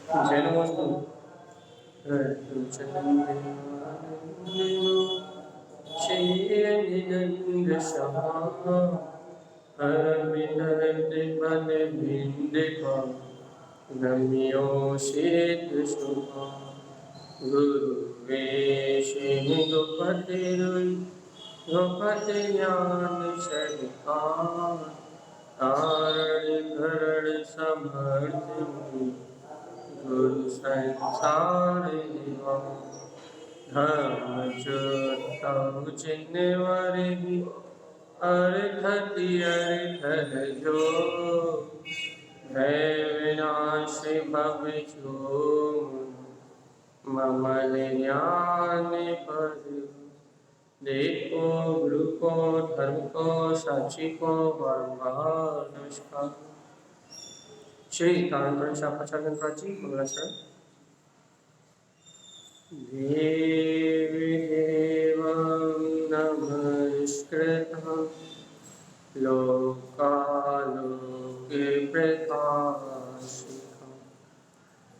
जन्मस्तु नम्यो शीत शुभा गुरुवेशे गोपति ज्ञान शरिकार तारण धरण समर्थ गुरु संसार धर्म जो जिनवरि अर्थति अर्थ जो है विनाशी भविष्यो मम ज्ञान पर देखो गुरु को धर्म को साक्षी को बार नमस्कार। श्री तारण शापाचार्य जी मंगलाचरण। देवी देवं नमस्कृतं लोकालोके प्रकाशितं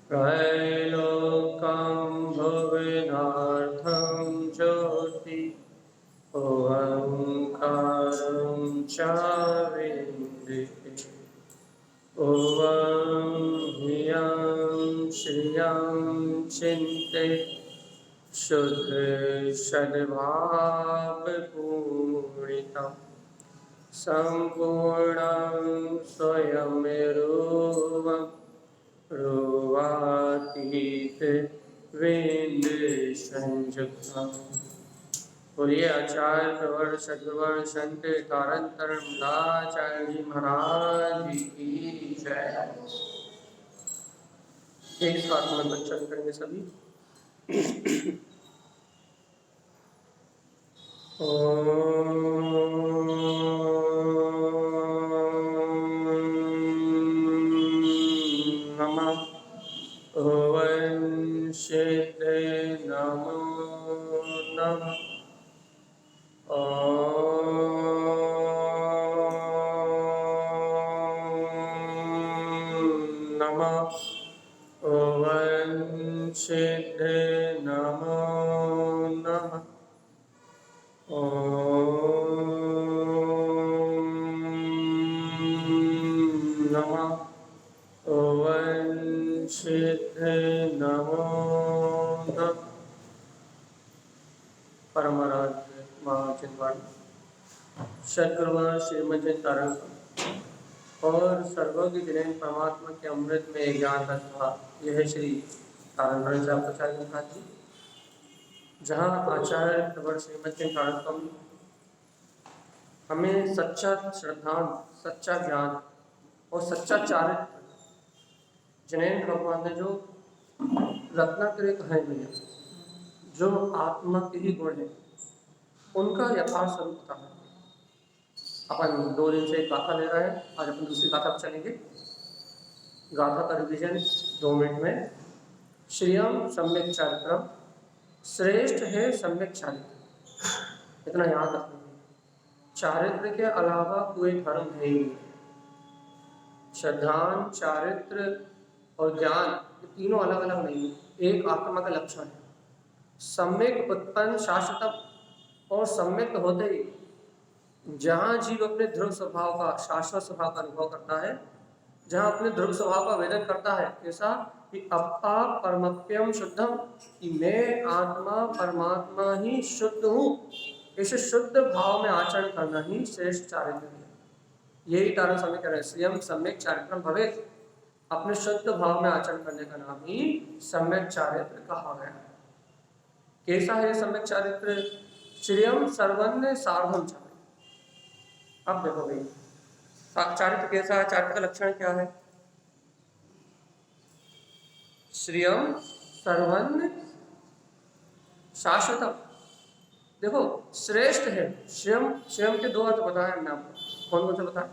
त्रैलोक्यं भुवनार्थं ज्योति ओंकारं च विन्दते ॐ ह्रियं श्रियं चिन्ते शुद्ध सद्भावपूर्णितं सम्पूर्णं स्वयं रूपं रूपातीत विन्दसंयुक्तम्। बोलिए आचार्य प्रवर सद्गुरुवर संत तारण दाचार्य जी महाराज की जय। एक साथ में बच्चन करेंगे सभी। नमः वंशिते नमो नमः नमः वंशिते नमो नमः नमः वंशिते नमो नमः। परमाराध्य महाचिंतन सद्गुरुवर श्रीमद तारण और सर्वज्ञ जिनेन्द्र परमात्मा के अमृत में ज्ञान रखा। यह श्री तारण शापाचार्य महाराज जी, जहाँ आचार्य प्रवर श्रीमद तारण हमें सच्चा श्रद्धांत, सच्चा ज्ञान और सच्चा चारित्र जिनेन्द्र भगवान ने जो रत्नाकरी कहानी है, जो आत्मा के ही गुण है, उनका यथार्थ स्वरूप होता है। अपन 2 दिन से गाथा ले रहे हैं, आज अपन दूसरी गाथा पर चलेंगे। गाथा का रिविजन 2 मिनट में। श्रियम सम्यक चारित्रम, श्रेष्ठ है सम्यक चारित्र, इतना याद रखना। चारित्र के अलावा कोई धर्म है ही नहीं। श्रद्धान, चारित्र और ज्ञान ये तीनों अलग अलग नहीं है, एक आत्मा का लक्षण है। सम्यक उत्पन्न शाश्वत और सम्यक होते ही जहाँ जीव अपने ध्रुव स्वभाव का, शाश्वत स्वभाव का अनुभव करता है, जहाँ अपने ध्रुव स्वभाव का वेदन करता है, कैसा कि अपा परमप्यम शुद्धम, कि मैं आत्मा परमात्मा ही शुद्ध हूँ, इसे शुद्ध भाव में आचरण करना ही श्रेष्ठ चारित्र है। यही तारण समय कह रहे हैं, स्वयं सम्यक चारित्रम भवेत्, अपने शुद्ध भाव में आचरण करने का नाम ही सम्यक चारित्र कहा गया है। कैसा है सम्यक चारित्र? श्रियम सर्वन्य सार्धम चारित्र। अब देखो भाई चारित्र कैसा है, चारित्र का लक्षण क्या है? श्रियम सर्वन्य शाश्वतम। देखो श्रेष्ठ है, श्रियम, श्रियम के 2 अर्थ बताए हमने आपको। कौन कौन से बताए?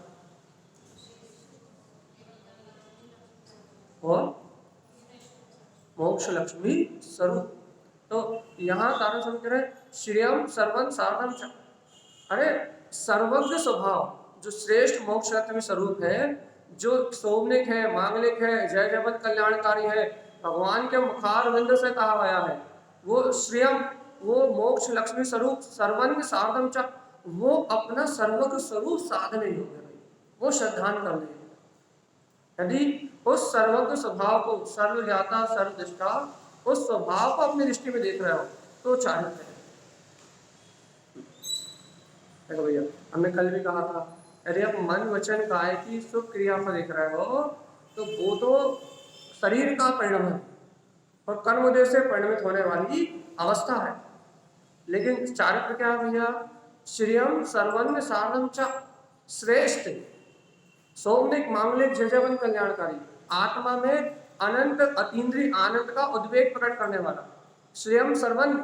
और मोक्ष लक्ष्मी स्वरूप। तो यहाँ तारण समझ रहे श्रियम सर्वन साधन। अरे सर्वज्ञ स्वभाव जो श्रेष्ठ मोक्ष लक्ष्मी स्वरूप है, जो सौम्यक है, मांगलिक है, जय जगत कल्याणकारी है, भगवान के मुखार विंद से कहा गया है, वो श्रियम, वो मोक्ष लक्ष्मी स्वरूप सर्वन्य साधन च, वो अपना सर्वज्ञ स्वरूप साधन ही हो गया भाई, वो श्रद्धान कर ले। यदि उस सर्वज्ञ स्वभाव को, सर्वज्ञाता सर्वदृष्टा, उस स्वभाव को अपनी दृष्टि में देख रहे हो तो चारित्र्य है। देखो भैया, हमने कल भी कहा था, यदि आप मन वचन काय की शुभ क्रिया को देख रहे हो तो वो तो शरीर का परिणाम है और कर्म उदय से परिणमित होने वाली अवस्था है। लेकिन चारित्र क्या है भैया? श्रियम सर्वन्य साधन च, श्रेष्ठ सौम्यक मांगलिक जजवन कल्याणकारी, आत्मा में अनंत अतीन्द्रिय आनंद का उद्वेग प्रकट करने वाला, स्वयं सर्वन,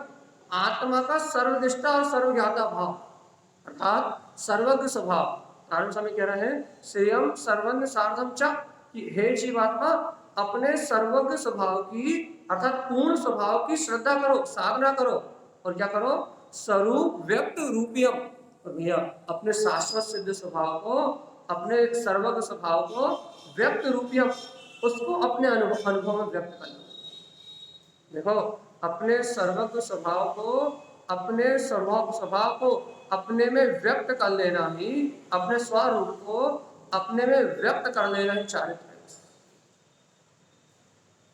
आत्मा का सर्वनिष्ठा और सर्वज्ञाता भाव अर्थात सर्वज्ञ स्वभाव। कारण स्वामी कह रहे हैं स्वयं सर्वज्ञ सार्धम च, कि हे जीवात्मा अपने सर्वज्ञ स्वभाव की अर्थात पूर्ण स्वभाव की श्रद्धा करो, साधना करो, और क्या करो? स्वरूप व्यक्त रूपियम, और भैया अपने शाश्वत सिद्ध स्वभाव को, अपने सर्वज्ञ स्वभाव को व्यक्त रूपियम, उसको अपने अनुभव में व्यक्त कर लो। देखो, अपने सर्वज्ञ स्वभाव को, अपने स्वभाव को अपने में व्यक्त कर लेना ही, अपने स्वरूप को अपने में व्यक्त कर लेना ही चारित्र है।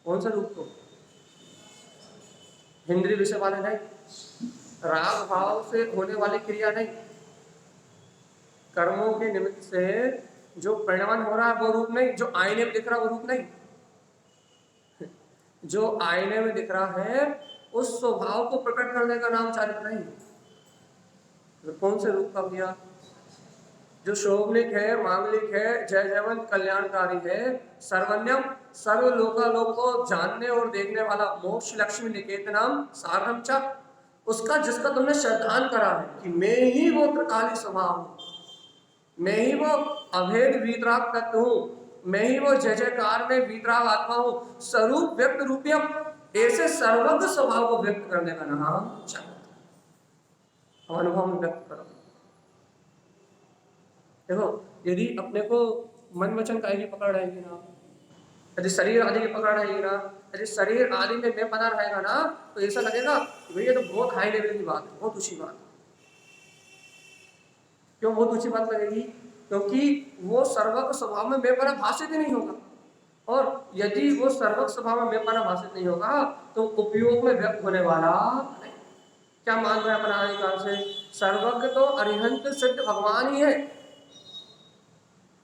कौन सा रूप को? इंद्रिय विषय वाले नहीं, राग भाव से होने वाली क्रिया नहीं, कर्मों के निमित्त से जो परिणाम हो रहा है वो रूप नहीं, जो आईने में दिख रहा है वो रूप नहीं, जो आईने में दिख रहा है उस स्वभाव को प्रकट करने का नाम चारित्र नहीं। तो कौन से रूप का भैया? जो शोभनिक है, मांगलिक है, जय जयवंत कल्याणकारी है, सर्वन्यम सर्वलोकालोक को जानने और देखने वाला, मोक्ष लक्ष्मी निकेतनम सारम च, उसका जिसका तुमने श्रद्धान करा है कि मैं ही वो त्रिकाली स्वभाव हूं, मैं ही वो अभेद वीतराग तत्व हूं, मैं ही वो जय जयकार में वीतराग आत्मा हूं, स्वरूप व्यक्त रूपियम, ऐसे सर्वज्ञ स्वभाव को व्यक्त करने का नाम चारित्र। हम अनुभव में व्यक्त करो। देखो, यदि अपने को मन वचन काय की पकड़ रहेगी ना, यदि शरीर आदि की पकड़ रहेगी ना, यदि शरीर आदि में मैं बना रहेगा ना, तो ऐसा लगेगा कि भैया तो बहुत हाई लेवल की बात है, बहुत ऊंची बात है। क्यों बहुत ऊंची बात लगेगी? क्योंकि वो सर्वज्ञ स्वभाव में मैं बना भाषित ही नहीं होगा, और यदि वो सर्वज्ञ स्वभाव में मैं बना भाषित नहीं होगा तो उपयोग में व्यक्त होने वाला नहीं। क्या मान रहे हैं अपना अधिकार से? सर्वज्ञ तो अरिहंत सिद्ध भगवान ही है,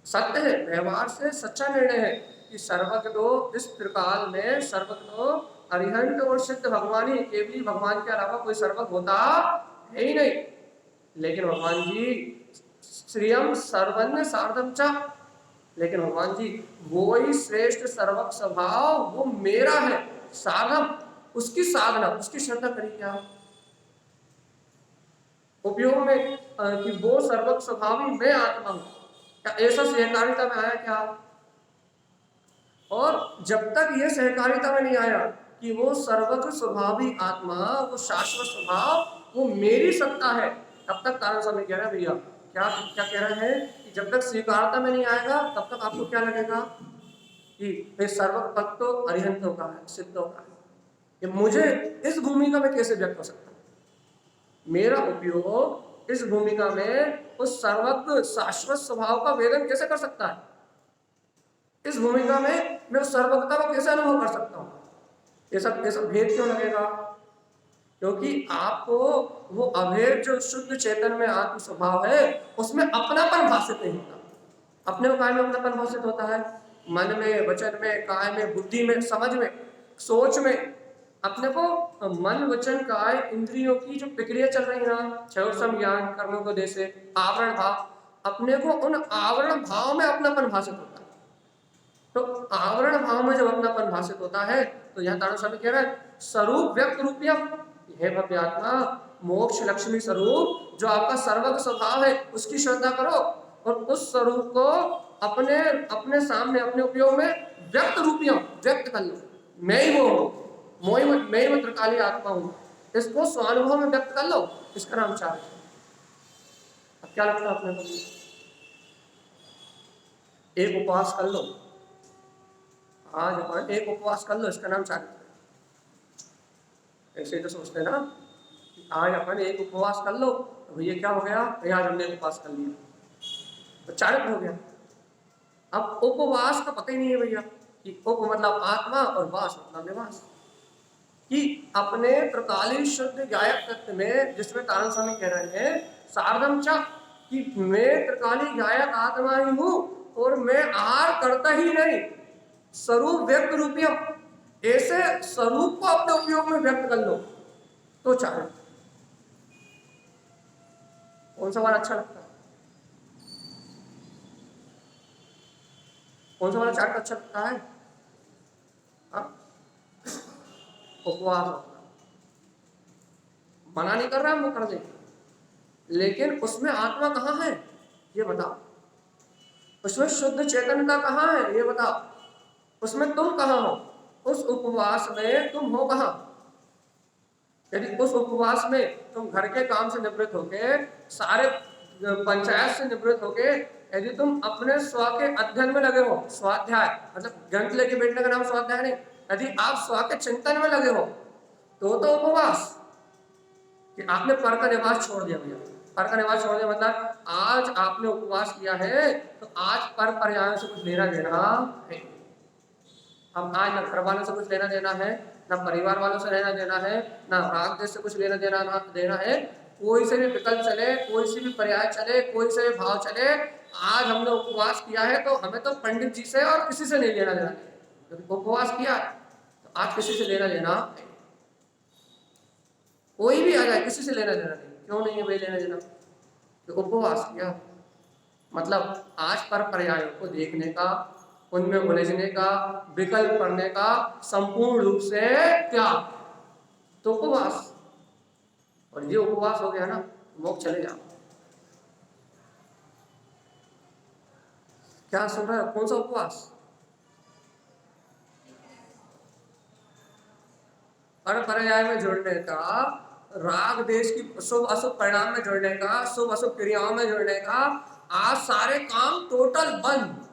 सत्य है, व्यवहार से सच्चा निर्णय है कि सर्वज्ञ तो इस त्रिकाल में सर्वज्ञ तो अरिहंत और सिद्ध भगवान ही, केवली भगवान के अलावा कोई सर्वज्ञ होता है ही नहीं। लेकिन भगवान जी श्रियम सर्वज्ञ सार्धम च, लेकिन भगवान जी वो ही श्रेष्ठ सर्वज्ञ स्वभाव वो मेरा है, साधम, उसकी साधना, उसकी श्रद्धा करी क्या उपयोग में कि वो सर्वज्ञ स्वभावी मैं आत्मा हूं, क्या ऐसा सहकारिता में आया क्या? और जब तक ये सहकारिता में नहीं आया कि वो सर्वज्ञ स्वभावी आत्मा, वो शाश्वत स्वभाव वो मेरी सत्ता है, तब तक कारण स्वामी कह रहे हैं भैया, क्या क्या कह रहे हैं कि जब तक स्वीकारता में नहीं आएगा तब तक आपको क्या लगेगा कि सर्वज्ञ तत्व तो अरिहंतों का है, सिद्धों का है, कि मुझे इस भूमिका में कैसे व्यक्त हो सकता है, मेरा उपयोग इस भूमिका में उस सर्वज्ञ शाश्वत स्वभाव का वेदन कैसे कर सकता है, इस भूमिका में मैं उस सर्वज्ञता को कैसे अनुभव कर सकता हूँ? ऐसा ऐसा भेद क्यों लगेगा? क्योंकि आपको वो अभेद जो शुद्ध चेतन में आत्म स्वभाव है उसमें अपनापन भाषित नहीं होता। अपने को काय में अपनापन भाषित होता है? मन में, वचन में, काय में, बुद्धि में, समझ में, सोच में। अपने को मन, वचन, काय, इंद्रियों की जो प्रक्रिया चल रही है ना, छह ज्ञान कर्मों को जैसे आवरण भाव, अपने को उन आवरण भाव में अपनापन भाषित होता है। तो आवरण भाव में जब अपनापन भाषित होता है तो यहाँ तारण स्वामी कह रहा है स्वरूप व्यक्त रूपियम, हे भव्य आत्मा मोक्ष लक्ष्मी स्वरूप जो आपका सर्वज्ञ स्वभाव है उसकी श्रद्धा करो, और उस स्वरूप को अपने अपने सामने अपने उपयोग में व्यक्त रूपियम व्यक्त कर लो। मैं ही वो हूँ, मैं ही वो त्रिकाली आत्मा हूँ, इसको स्वानुभव में व्यक्त कर लो, इसका नाम चारित्र। अब क्या लगता है अपने को? एक उपवास कर लो, आज अपन एक उपवास कर लो, इसका नाम चारित्र है। ऐसे तो सोचते हैं ना, आज अपन एक उपवास कर लो तो भैया क्या हो गया, भैया आज हमने उपवास कर लिया तो चारित्र हो गया। अब उपवास का पता ही नहीं है भैया कि उप मतलब आत्मा और वास मतलब निवास, कि अपने त्रिकालीन शुद्ध गायक तत्व में, जिसमें तारण स्वामी कह रहे हैं शारदम च, कि मैं त्रिकाली गायक आत्मा ही हूं और मैं आहार करता ही नहीं, स्वरूप व्यक्त रूपियम, ऐसे स्वरूप को अपने उपयोग में व्यक्त कर लो तो चाहे। कौन सा वाला अच्छा लगता है, कौन सा वाला चार्ट अच्छा लगता है? उपवास होता, मना नहीं कर रहा हम वो कर देंगे, लेकिन उसमें आत्मा कहाँ है ये बताओ, उसमें शुद्ध चैतन्यता कहाँ है ये बताओ, उसमें तुम कहाँ हो, उस उपवास में तुम हो कहाँ? यदि उस उपवास में तुम घर के काम से निवृत्त होके, सारे पंचायत से निवृत्त होके, यदि तुम अपने स्व के अध्ययन में लगे हो, स्वाध्याय मतलब ग्रंथ लेके बैठने का नाम स्वाध्याय नहीं, यदि आप स्व के चिंतन में लगे हो तो उपवास, कि आपने पर का निवास छोड़ दिया भैया। पर का निवास छोड़ दिया मतलब आज आपने उपवास किया है तो आज पर पर्यायों से कुछ लेना देना है। अब आज न घर वालों से कुछ लेना देना है, ना परिवार वालों से लेना देना है, ना राग देश से कुछ लेना देना है। कोई से भी विकल्प चले, कोई से भी पर्याय चले, कोई से भी भाव चले, आज हमने उपवास किया है तो हमें तो पंडित जी से और किसी से नहीं लेना देना है। उपवास किया तो आज किसी से लेना देना, कोई भी आ जाए किसी से लेना देना नहीं। क्यों नहीं है भाई लेना देना? तो उपवास किया मतलब आज पर पर्यायों को देखने का, उनमें उलझने का, विकल्प करने का संपूर्ण रूप से त्याग, तो उपवास। और ये उपवास हो गया ना, मोक्ष चले जाओ। क्या सुन रहा है? कौन सा उपवास? पर पर्याय में जुड़ने का, राग देश की शुभ अशुभ परिणाम में जुड़ने का, शुभ अशुभ क्रियाओं में जुड़ने का, आज सारे काम टोटल बंद।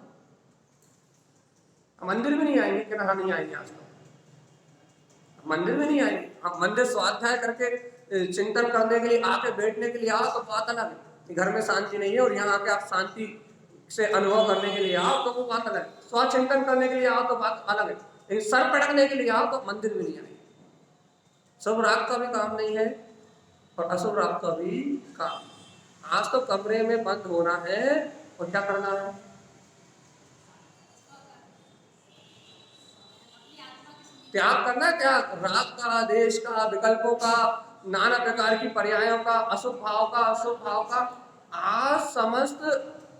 मंदिर भी नहीं आएंगे, क्या नहीं आएंगे आज तो, मंदिर में नहीं आएंगे। अब मंदिर स्वाध्याय करके चिंतन करने के लिए आके बैठने के लिए आओ तो बात अलग है, घर में शांति नहीं है और यहाँ आके आप शांति से अनुभव करने के लिए आओ तो वो बात अलग है, स्वचिंतन करने के लिए आओ तो बात अलग है, लेकिन सर पटकने के लिए आओ तो मंदिर में नहीं आएंगे। शुभ राग का भी काम नहीं है और अशुभ राग का भी काम। आज तो कमरे में बंद होना है और क्या करना है? त्याग करना है, त्याग राग का, देश का, विकल्पों का, नाना प्रकार की पर्यायों का, अशुभ भाव का, अशुभ भाव का, आज समस्त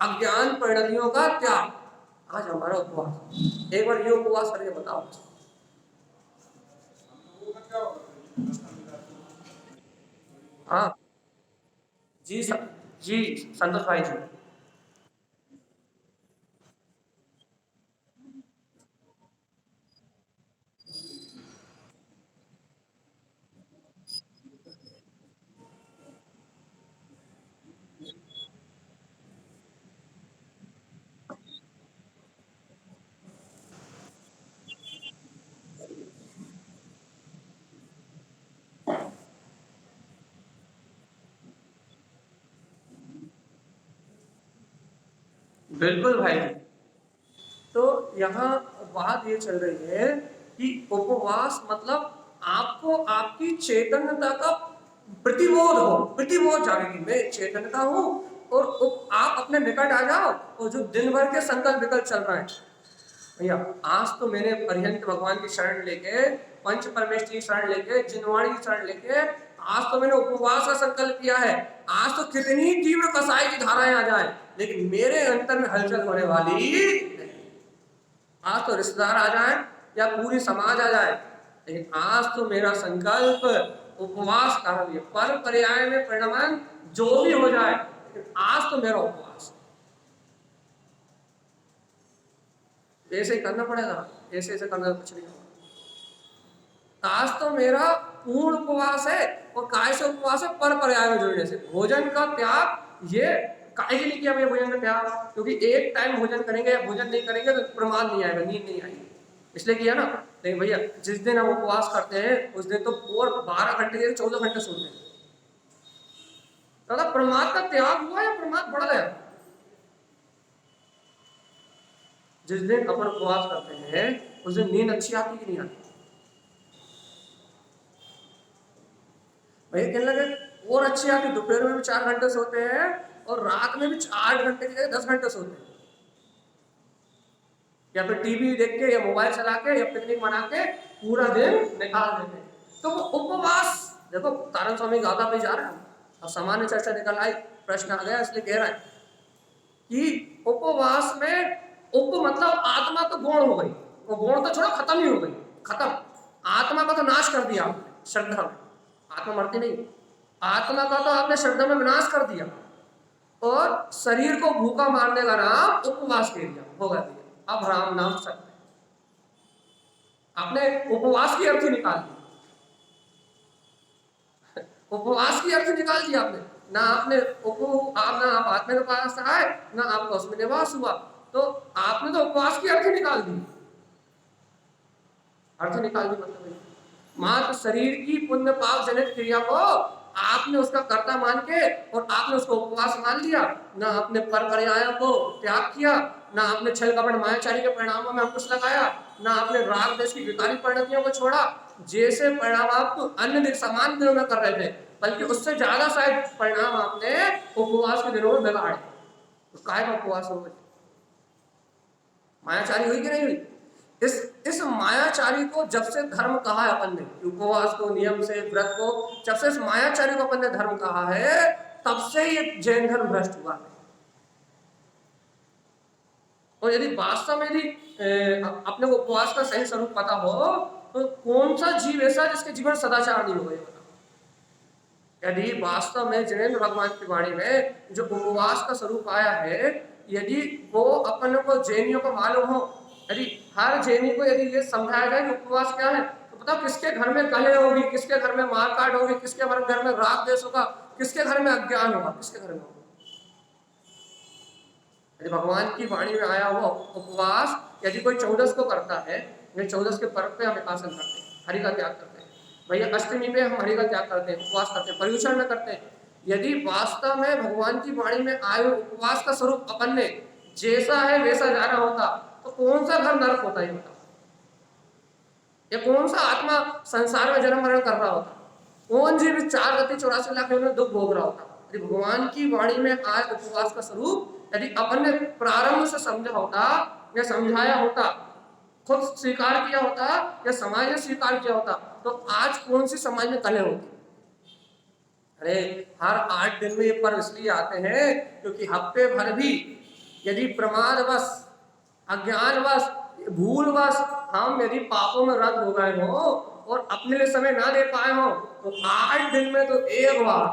अज्ञान परिणतियों का त्याग। आज हमारा उपवास, एक बार ये उपवास करके बताओ। हाँ जी जी संतोष भाई जी। बिल्कुल भाई जी। तो यहाँ बात ये चल रही है कि उपवास मतलब आपको आपकी चैतन्यता का प्रतिबोध हो, प्रतिबोध जागेगी, मैं चैतन्यता हूँ और आप अपने निकट आ जाओ। और जो दिन भर के संकल्प विकल्प चल रहे हैं भैया, आज तो मैंने अरिहंत भगवान की शरण लेके, पंच परमेश्वर की शरण लेके, जिनवाणी की शरण लेके, आज तो मैंने उपवास का संकल्प किया है। आज तो कितनी तीव्र कसाई की धाराएं आ जाए लेकिन मेरे अंतर में हलचल होने वाली नहीं। आज तो रिश्तेदार आ जाए या पूरी समाज आ जाए, लेकिन आज तो मेरा संकल्प उपवास का है। पर पर्याय में परिणाम जो भी हो जाए, लेकिन आज तो मेरा उपवास। ऐसे ही करना पड़ेगा, ऐसे ऐसे करना कुछ नहीं होगा। आज तो मेरा पूर्ण उपवास है। और काय से उपवास है? पर पर्याय में जुड़ने से, भोजन का त्याग, ये काहे के लिए किया भैया भोजन का त्याग? क्योंकि एक टाइम भोजन करेंगे या भोजन नहीं करेंगे तो प्रमाद नहीं आएगा, नींद नहीं आएगी, इसलिए किया ना। लेकिन भैया जिस दिन हम उपवास करते हैं उस दिन तो और 12 घंटे के 14 घंटे सोते हैं, तो प्रमाद का त्याग हुआ या प्रमाद बढ़ गया? जिस दिन अपन उपवास करते हैं उस दिन नींद अच्छी आती कि नहीं आती? भैया कहने लगे और अच्छी आती, दोपहर में भी 4 घंटे सोते हैं और रात में भी 8 घंटे की जगह 10 घंटे सोते हैं, या फिर टीवी देख के या मोबाइल चला के या पिकनिक मना के पूरा दिन निकाल देते हैं। तो वो उपवास, देखो तारण स्वामी गाथा पे जा रहा है और सामान्य चर्चा निकल आई, प्रश्न आ गया, इसलिए कह रहा है कि उपवास में उप मतलब आत्मा तो गौण हो गई, वो गौण तो छोड़ो खत्म ही हो गई, खत्म, आत्मा का तो नाश कर दिया आपने श्रद्धा में, आत्मा मरती नहीं, आत्मा का तो आपने श्रद्धा में विनाश कर दिया और शरीर को भूखा मारने का नाम उपवास कह दिया, होगा दिया। अब राम नाम सकते हैं, आपने उपवास की अर्थ ही निकाल दी, उपवास की अर्थ निकाल दिया आपने, ना आपने ना आप आत्मा के पास आए ना आपका उसमें निवास हुआ, तो आपने तो उपवास की अर्थ निकाल दी, अर्थ निकाल दी मतलब मात्र शरीर की पुण्य पाप जनित क्रिया को आपने उसका कर्ता मान के और आपने उसको उपवास मान लिया, ना आपने पर पर्यायों को त्याग किया, ना आपने छल कपट मायाचारी के परिणामों में अंकुश लगाया, ना आपने राग देश की विकारी परिणतियों को छोड़ा, जैसे परिणाम आप अन्य समान दिनों में कर रहे थे, बल्कि उससे ज्यादा शायद परिणाम आपने उपवास के दिनों में बिगाड़े। तो काय का उपवास हो गया, मायाचारी हुई कि नहीं हुई? इस मायाचारी को जब से धर्म कहा है अपन ने, उपवास को, नियम से, व्रत को, जब से इस मायाचारी को अपन ने धर्म कहा है तब से ये जैन धर्म भ्रष्ट हुआ है। और यदि वास्तव में यदि अपने को उपवास का सही स्वरूप पता हो तो कौन सा जीव ऐसा जिसके जीवन सदाचार नहीं हो गए? यदि वास्तव में जिनेन्द्र भगवान की वाणी में जो उपवास का स्वरूप आया है, यदि वो अपन को जैनियों को मालूम हो, यदि हर जैनी को यदि ये समझाया जाए कि उपवास क्या है, तो बताओ किसके घर में कलह होगी, किसके घर में मारकाट होगी, किसके घर में राग द्वेष होगा, किसके घर में अज्ञान होगा, किसके घर में होगा? यदि भगवान की वाणी में आया हुआ उपवास यदि कोई 14 को करता है, 14 के पर्व पे हम एकासन करते हैं, हरि का त्याग करते हैं, भैया अष्टमी पे हम हरि का त्याग करते हैं, उपवास करते हैं, पर्युषण में करते हैं, यदि वास्तव में भगवान की वाणी में आए हुए उपवास का स्वरूप अपन ने जैसा है वैसा जाना होता तो कौन सा घर नरक होता ही होता, या कौन सा आत्मा संसार में जन्म मरण कर रहा होता, कौन जीव 4 गति 84 लाख में दुख भोग रहा होता? यदि भगवान की वाणी में आए उपवास का स्वरूप यदि अपन ने प्रारंभ से समझा होता या समझाया होता, खुद स्वीकार किया होता या समाज ने स्वीकार किया होता, तो आज कौन सी समाज में कलह होती? अरे हर 8 दिन में ये पर्व इसलिए आते हैं क्योंकि हफ्ते भर भी यदि प्रमादवश, अज्ञानवश, भूलवश हम यदि पापों में रत हो गए हो और अपने लिए समय ना दे पाए हो तो 8 दिन में तो एक बार,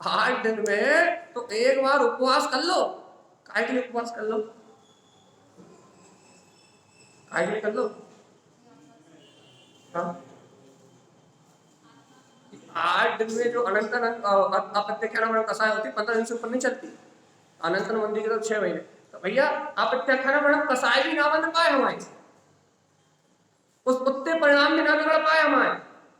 8 दिन में तो एक बार उपवास कर लो। काय के लिए उपवास कर लो? काय के लिए कर लो? हाँ 8 दिन में जो अनंत अपत्याख्यान कसाय होती 15 दिन से ऊपर नहीं चलती, अनंत मंदिर के तो 6 महीने, तो भैया अपत्याख्यान कसाय भी ना बन पाए हमारे, उस उत्ते परिणाम भी ना बिगड़ पाए हमारे,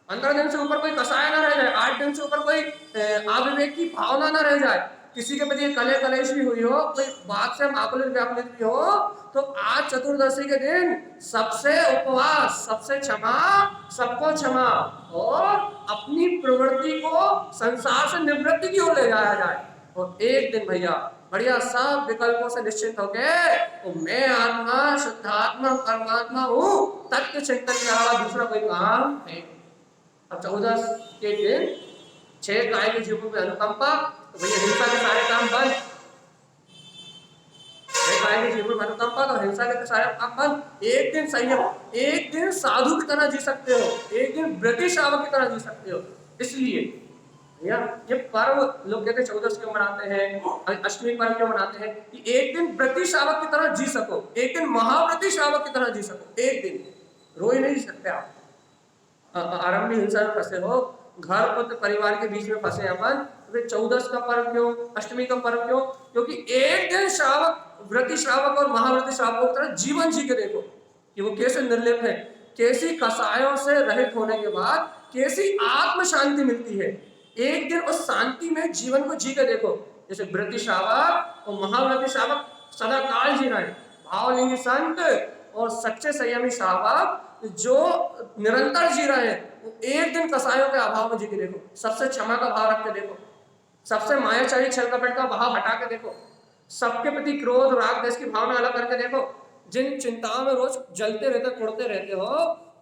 15 दिन से ऊपर कोई कसाय ना रह जाए, 8 दिन से ऊपर कोई अविवेक की भावना ना रह जाए, किसी के प्रति कलेश भी हुई हो, कोई बात से आकुलित व्याकुलित भी हो, तो आज चतुर्दशी के दिन सबसे उपवास, सबसे क्षमा, सबको क्षमा और अपनी प्रवृत्ति को संसार से निवृत्ति की ओर ले जाया जाए। और एक दिन भैया बढ़िया सब विकल्पों से निश्चित होके तो मैं आत्मा, शुद्धात्मा, परमात्मा हूँ, तत्व चिंतन के अलावा दूसरा कोई काम है। अब 14 के दिन 6 काय के जीवों में अनुकंपा, तो भैया हिंसा के सारे काम बंद, 6 काय के जीवों में अनुकंपा तो हिंसा के सारे काम बंद, एक दिन संयम, एक दिन साधु की तरह जी सकते हो, एक दिन ब्रटिश शावक की तरह जी सकते हो। इसलिए भैया ये पर्व लोग कहते 14 क्यों मनाते हैं, अष्टमी पर्व क्यों मनाते हैं, कि एक दिन ब्रटिश शावक की तरह जी सको, एक दिन महाव्रती शावक की तरह जी सको, एक दिन रोज नहीं जी सकते आप। आरंभ में हिंसा में फंसे हो, घर पुत्र परिवार के बीच में फंसे अपन, फिर 14 का पर्व क्यों, अष्टमी का पर्व क्यों? क्योंकि एक दिन श्रावक, व्रती श्रावक और महाव्रती श्रावकों की तरह जीवन जी के देखो कि वो कैसे निर्लिप्त है, कैसी कसायों से रहित होने के बाद कैसी आत्म शांति मिलती है। एक दिन उस शांति में जीवन को जी के देखो। जैसे व्रती श्रावक और महाव्रती श्रावक सदा काल जी रहे, भावलिंगी संत और सच्चे संयमी श्रावक जो निरंतर जी रहे हैं, वो एक दिन कसायों के अभाव में जी के देखो, सबसे क्षमा का भाव रख के देखो, सबसे मायाचारी छल कपट का भाव हटा के देखो, सबके प्रति क्रोध राग देश की भावना अलग करके देखो। जिन चिंताओं में रोज जलते रहते कुड़ते रहते हो,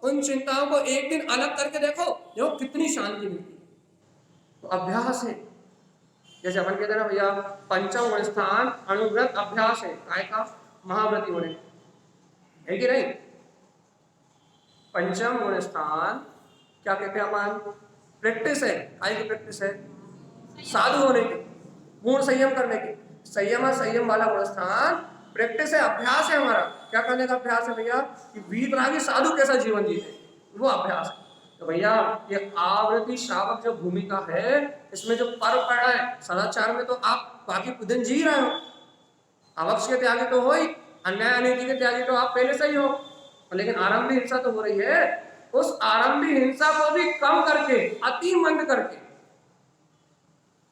उन चिंताओं को एक दिन अलग करके देखो, जो कितनी शांति मिलती है। तो अभ्यास है, जैसे अपन कहते हैं ना भैया, पंचम गुण स्थान अनुव्रत अभ्यास है काय का, महाव्रती होने है कि नहीं। पंचम गुण स्थान क्या कहते हैं अपन, प्रैक्टिस है, काय की प्रैक्टिस है, साधु होने की, पूर्ण संयम करने की। संयम वाला गुण स्थान प्रैक्टिस है, अभ्यास है हमारा। क्या करने का अभ्यास है भैया, कि वीतरागी साधु कैसा जीवन जीते, वो अभ्यास है। तो भैया ये आवृत्ति श्रावक जो भूमिका है, इसमें जो पर्व पड़ रहा है सदाचार में, तो आप बाकी दिन जी रहे हो, अवक्ष के त्यागी तो हो ही, अन्याय अनीति के त्यागी तो आप पहले से ही हो, लेकिन आरंभी हिंसा तो हो रही है। उस आरंभी हिंसा को भी कम करके, अति मंद करके,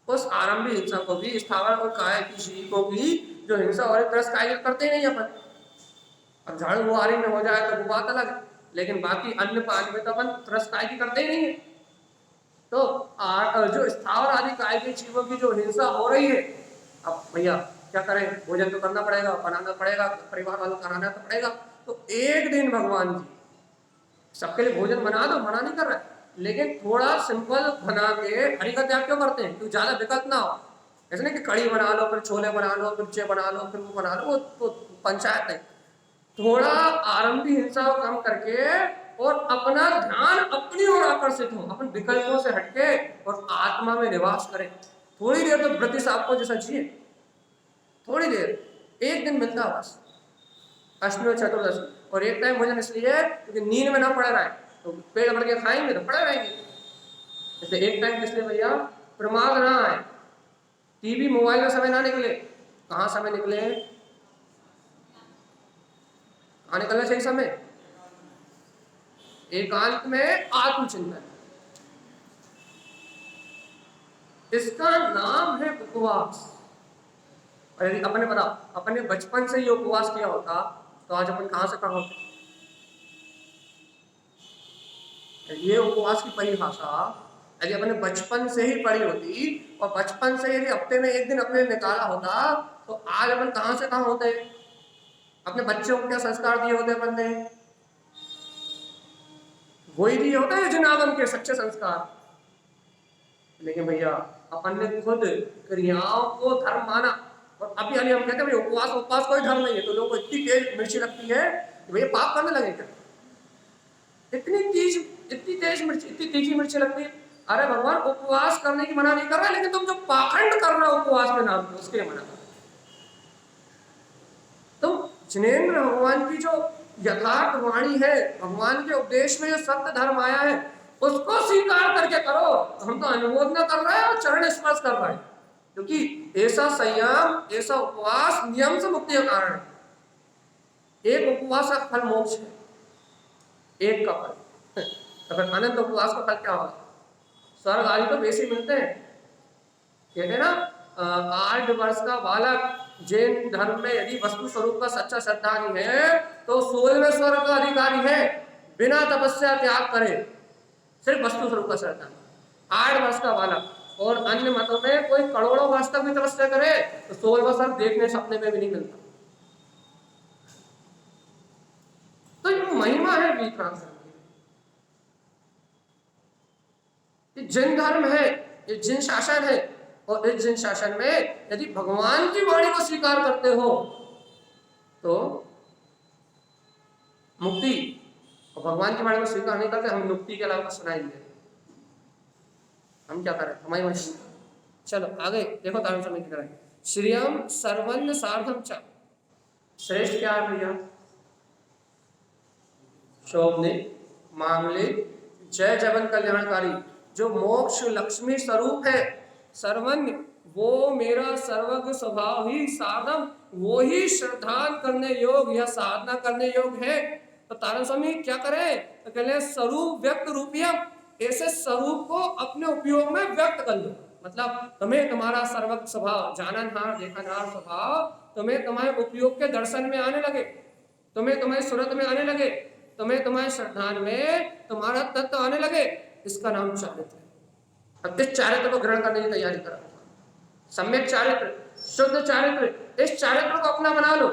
उस आरंभी हिंसा को भी, स्थावर और काय की शरीर को भी जो हिंसा और तरस काय करते नहीं अपन। अब झाड़ू बुहारी में हो जाए तो वो बात अलग है, लेकिन बाकी अन्य पान में तो अपन तरस काय की करते ही नहीं है। तो जो स्थावर आदि काय के जीवों की जो हिंसा हो रही है, अब भैया क्या करें, भोजन तो करना पड़ेगा, बनाना पड़ेगा, परिवार वालों को कराना तो पड़ेगा। तो एक दिन भगवान जी सबके लिए भोजन बना दो, मना नहीं कर रहा है, लेकिन थोड़ा सिंपल बना के हरि का त्याग क्यों करते हैं, क्योंकि ज्यादा विकल्प ना हो। ऐसे नहीं कि कड़ी बना लो, फिर छोले बना लो, कुलचे बना लो, फिर वो बना लो, वो तो पंचायत नहीं। थोड़ा आरंभी हिंसा को कम करके और अपना ध्यान अपनी ओर आकर्षित हो, अपन विकल्पों से हटके और आत्मा में निवास करें। थोड़ी देर तो ब्रति साहब को जैसा जिए, थोड़ी देर, एक दिन मिलता बस, अष्टमी और चतुर्दशी। और एक टाइम भोजन इसलिए क्योंकि नींद में ना पड़े रहे, तो पेट भर के खाएंगे तो पड़े रहेंगे। जैसे एक टाइम इसलिए भैया प्रमाद ना आए, टीवी मोबाइल में समय ना निकले। कहाँ समय निकले, कहाँ निकलना चाहिए समय, एकांत में आत्मचिंतन। इसका नाम है उपवास। और यदि अपने पता, अपने बचपन से ये उपवास किया होता तो आज अपन कहां से कहां होते। ये उपवास की परिभाषा यदि अपने बचपन से ही पढ़ी होती, और बचपन से यदि हफ्ते में एक दिन अपने निकाला होता, तो आज अपन कहां से कहां होते। अपने बच्चों को क्या संस्कार दिए होते अपन ने, वही दिए होते हैं जिनागम के सच्चे संस्कार। लेकिन भैया अपन ने खुद क्रियाओं को धर्म माना, और अभी हम कहते हैं उपवास, उपवास कोई धर्म नहीं है। तो लोगों को इतनी तेज मिर्ची लगती है कि भैया पाप करने लगे क्या, इतनी तेज मिर्ची, इतनी तीखी मिर्ची लगती है। अरे भगवान उपवास करने की मना नहीं कर रहा, लेकिन तुम जो पाखंड कर रहे हो उपवास में नाम पे, उसके लिए मना कर। तो जिनेंद्र भगवान की जो यथार्थ वाणी है, भगवान के उपदेश में जो सत्य धर्म आया है, उसको स्वीकार करके करो। हम तो अनुमोदना कर रहे हैं और चरण स्पर्श कर रहे हैं, क्योंकि ऐसा संयम, ऐसा उपवास नियम से मुक्ति का कारण है। एक उपवास का फल मोक्ष है, एक का फल। तो फिर अनंत उपवास का फल क्या होगा, स्वर्ग आदि तो वैसे मिलते हैं। कहते हैं ना 8 वर्ष का बालक जैन धर्म में यदि वस्तु स्वरूप का सच्चा श्रद्धालु है, तो 16वें स्वर्ग का अधिकारी है, बिना तपस्या त्याग करे, सिर्फ वस्तु स्वरूप का श्रद्धा। 8 वर्ष का बालक, और अन्य मतों में कोई करोड़ों वर्ष तक भी तपस्या करे तो 16वां स्वर्ग देखने सपने में भी नहीं मिलता। तो ये महिमा है वीतराग धर्म की। जिन धर्म है, ये जिन शासन है, और इस जिन शासन में यदि भगवान की वाणी को स्वीकार करते हो तो मुक्ति, और भगवान की वाणी को स्वीकार नहीं करते, हम मुक्ति के अलावा सुनाएंगे, हम क्या करें, हमारी मशीन। चलो आगे देखो, तारण समय की तरह श्रियम सर्वन्न सार्धम च, श्रेष्ठ क्या है भैया, शोभने, मांगलिक, जय जवन कल्याणकारी, जो मोक्ष लक्ष्मी स्वरूप है, सर्वज्ञ, वो मेरा सर्वज्ञ स्वभाव ही साधन, वो ही श्रद्धान करने योग या साधना करने योग है। तो तारण स्वामी क्या करें? तो कह रहे स्वरूप व्यक्त रूपियम, ऐसे स्वरूप को अपने उपयोग में व्यक्त कर लो। मतलब तुम्हें तुम्हारा सर्वज्ञ स्वभाव, जाननहार देखनहार स्वभाव तुम्हें तुम्हारे उपयोग के दर्शन में आने लगे, तुम्हें तुम्हारी सूरत में आने लगे, तुम्हें तुम्हारे श्रद्धान में तुम्हारा तत्व आने लगे। इसका नाम चारित्र है। अब इस चारित्र को ग्रहण करने की तैयारी करो। सम्यक चारित्र, शुद्ध चारित्र, इस चारित्र को अपना बना लो।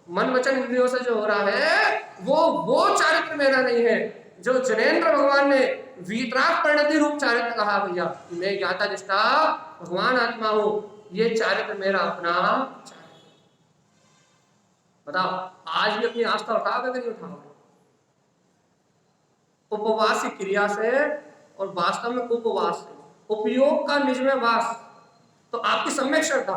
मन वचन इंद्रियों से जो हो रहा है वो चारित्र मेरा नहीं है, जो जनेन्द्र भगवान ने वीतराग परिणति रूप चारित्र कहा भैया, मैं ज्ञाता निष्ठा भगवान आत्मा हूं, ये चारित्र मेरा अपना चारित्र। बताओ आज भी अपनी आस्था उठाओगे कि नहीं उठाओगे? उपवास की क्रिया से और वास्तव में उपवास से, उपयोग का निज में वास, तो आपकी सम्यक श्रद्धा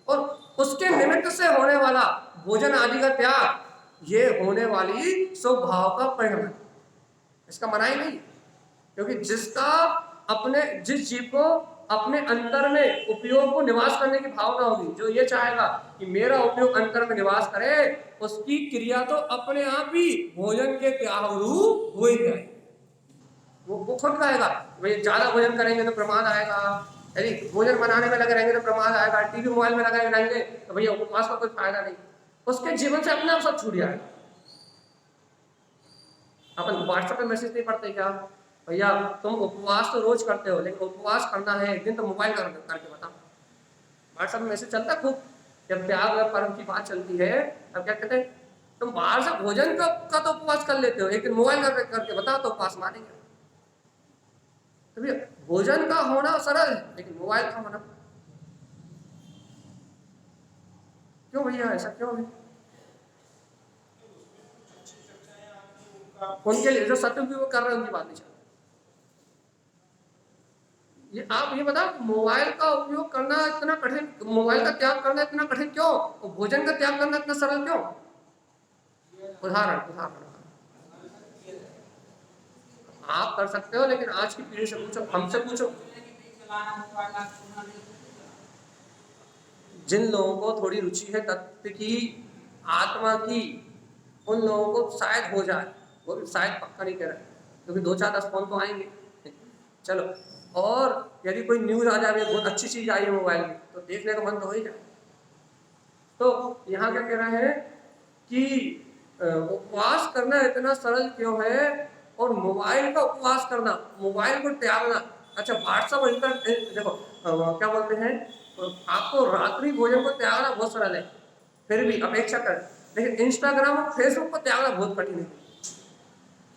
और उसके निमित्त से होने वाला भोजन आदि का त्याग, ये होने वाली स्वभाव का परिणाम। इसका मना ही नहीं, क्योंकि जिस जीव को अपने अंतर में उपयोग को निवास करने की भावना होगी, जो ये चाहेगा कि मेरा उपयोग अंतर में निवास करे, उसकी क्रिया तो अपने आप ही भोजन के त्याग रूप हो ही जाए। वो खुद कहेगा भाई ज्यादा भोजन करेंगे तो प्रमाद आएगा, यदि भोजन बनाने में लगे रहेंगे तो प्रमाद आएगा, टीवी मोबाइल में लगे रहेंगे तो भैया उपवास का कोई फायदा नहीं। उसके जीवन से अपने आप सब छूट जाएगा। अपन व्हाट्सएप पे मैसेज नहीं पढ़ते क्या भैया तुम उपवास तो रोज करते हो, लेकिन उपवास करना है एक दिन तो मोबाइल करके बताओ। व्हाट्सएप में मैसेज चलता खूब, जब त्याग कर्म की बात चलती है तब क्या कहते हैं, तुम बाहर से भोजन का तो उपवास कर लेते हो, लेकिन मोबाइल करके बताओ तो उपवास मानेंगे। तो भैया भोजन का होना सरल है, लेकिन मोबाइल का होना क्यों भैया, ऐसा क्यों है? उनके लिए जो सत्य कर रहे हैं उनकी बात नहीं चल। ये आप ये बताओ मोबाइल का उपयोग करना इतना कठिन, मोबाइल का त्याग करना इतना कठिन क्यों, और भोजन का त्याग करना इतना सरल क्यों? उदाहरण आप कर सकते हो, लेकिन आज की पीढ़ी से पूछो, हमसे पूछो। जिन लोगों को थोड़ी रुचि है तत्व की, आत्मा की, उन लोगों को शायद हो जाए, वो भी शायद पक्का नहीं कह रहे, क्योंकि 2-4-10 फोन तो आएंगे। चलो, और यदि कोई न्यूज आ जाए बहुत अच्छी चीज आई है मोबाइल में, तो देखने का मन तो हो ही जाए। तो यहाँ क्या कह रहे हैं कि उपवास करना इतना सरल क्यों है, और मोबाइल का उपवास करना, मोबाइल को त्यागना। अच्छा व्हाट्सएप इंटरनेट देखो क्या बोलते हैं, आपको रात्रि भोजन को त्यागना बहुत सरल है, फिर भी अपेक्षा कर, लेकिन इंस्टाग्राम और फेसबुक को त्यागना बहुत कठिन है।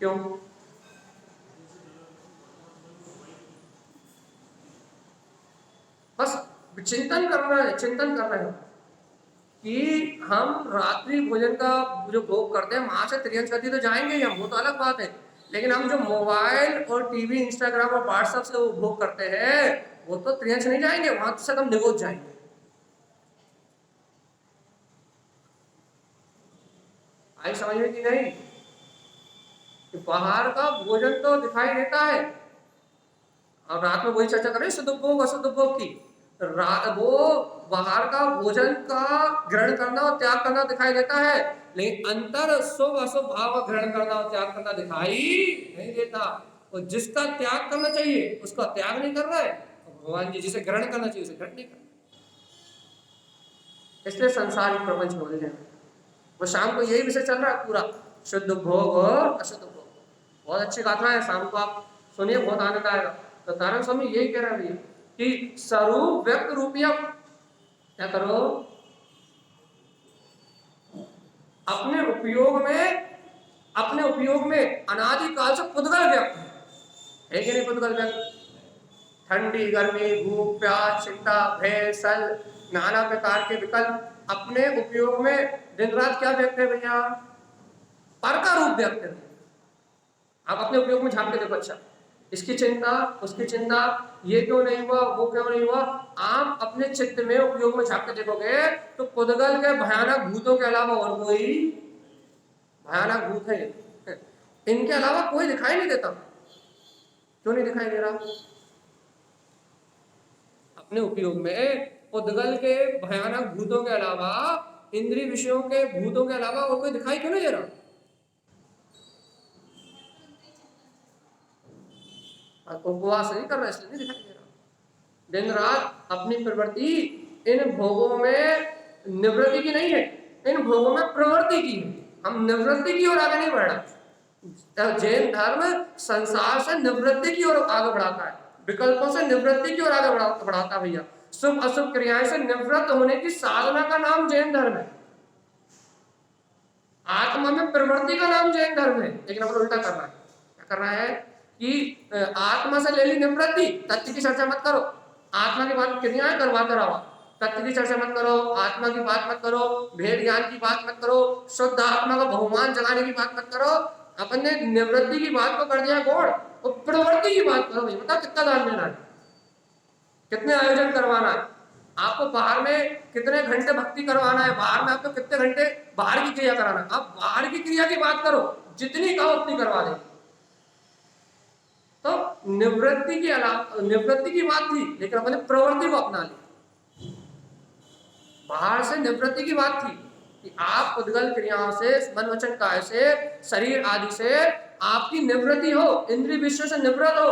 क्यों? बस चिंतन करना है, चिंतन कर रहे हो कि हम रात्रि भोजन का जो भोग करते हैं वहां से त्रियंश गति तो जाएंगे ही हम, वो तो अलग बात है, लेकिन हम जो मोबाइल और टीवी इंस्टाग्राम और व्हाट्सएप से उपभोग करते हैं वो तो त्रियंश नहीं जाएंगे, वहां से हम निगोच जाएंगे। आई समझ में कि नहीं? कि बाहर का भोजन तो दिखाई देता है, और रात में वही चर्चा करें शुद्ध उपभोग अशुद्ध उपभोग की, वो बाहर का भोजन का ग्रहण करना और त्याग करना दिखाई देता है, लेकिन अंतर शुभ अशुभ भाव का ग्रहण करना और त्याग करना दिखाई नहीं देता। और जिसका त्याग करना चाहिए उसका त्याग नहीं कर रहा है, भगवान जी जिसे ग्रहण करना चाहिए उसे ग्रहण नहीं कर रहा। इसलिए संसारिक प्रपंच हो रहे हैं, वो शाम को यही विषय चल रहा है पूरा, शुद्ध भोग और अशुद्ध भोग। बहुत अच्छी गाथा है, शाम को आप सुनिए, बहुत आनंद आएगा। तो तारण स्वामी यही कह रहा है कि स्वरूप व्यक्त रूपिया, क्या करो अपने उपयोग में अनादिकाल से पुद्गल व्यक्त है कि नहीं? पुद्गल व्यक्त, ठंडी गर्मी भूख प्यास चिंता भय सल नाना प्रकार के विकल्प अपने उपयोग में दिन रात क्या व्यक्त है भैया? पर का रूप व्यक्त है। आप अपने उपयोग में झांक के देखो, अच्छा इसकी चिंता उसकी चिंता, ये क्यों नहीं हुआ वो क्यों नहीं हुआ, आप अपने चित्त में उपयोग में झांक के देखोगे तो पुद्गल के भयानक भूतों के अलावा और कोई भयानक भूत है, इनके अलावा कोई दिखाई नहीं देता। क्यों नहीं दिखाई दे रहा? अपने उपयोग में उद्गल के भयानक भूतों के अलावा, इंद्रिय विषयों के भूतों के अलावा और कोई दिखाई क्यों नहीं दे रहा? उपवास नहीं कर रहा इसलिए नहीं दिखाई दे रहा। दिन रात अपनी प्रवृत्ति इन भोगों में निवृत्ति की नहीं है, इन भोगों में प्रवृत्ति की है। हम निवृत्ति की ओर आगे नहीं बढ़ रहा। जैन धर्म संसार से निवृत्ति की ओर आगे बढ़ाता है, विकल्पों से निवृत्ति की ओर आगे बढ़ाता है भैया। शुभ अशुभ क्रियाएं से निवृत्त होने की साधना का नाम जैन धर्म है। आत्मा में प्रवृत्ति का नाम जैन धर्म है। लेकिन अपन उल्टा कर रहा है। क्या कर रहा है कि आत्मा से ले ली निवृत्ति, तथ्य की चर्चा मत करो, आत्मा की बात क्रियाएं करवाते रहो, तथ्य की चर्चा मत करो, आत्मा की बात मत करो, भेद ज्ञान की बात मत करो, शुद्ध आत्मा का बहुमान जगाने की बात मत करो। अपन ने निवृत्ति की बात को कर दिया गौड़, और प्रवृत्ति की बात करो। बताओ कितना दान देना है, कितने आयोजन करवाना है, आपको बाहर में कितने घंटे भक्ति करवाना है, बाहर में आपको कितने घंटे बाहर की क्रिया कराना है। आप बाहर की क्रिया की बात करो, जितनी कहो उतनी करवा दे। तो निवृत्ति की अलावा, निवृत्ति की बात थी लेकिन अपने प्रवृत्ति को अपना ली। बाहर से निवृत्ति की बात थी कि आप उद्गल क्रियाओं से, मन वचन काया से, शरीर आदि से आपकी निवृत्ति हो, इंद्रिय विषय से निवृत्त हो,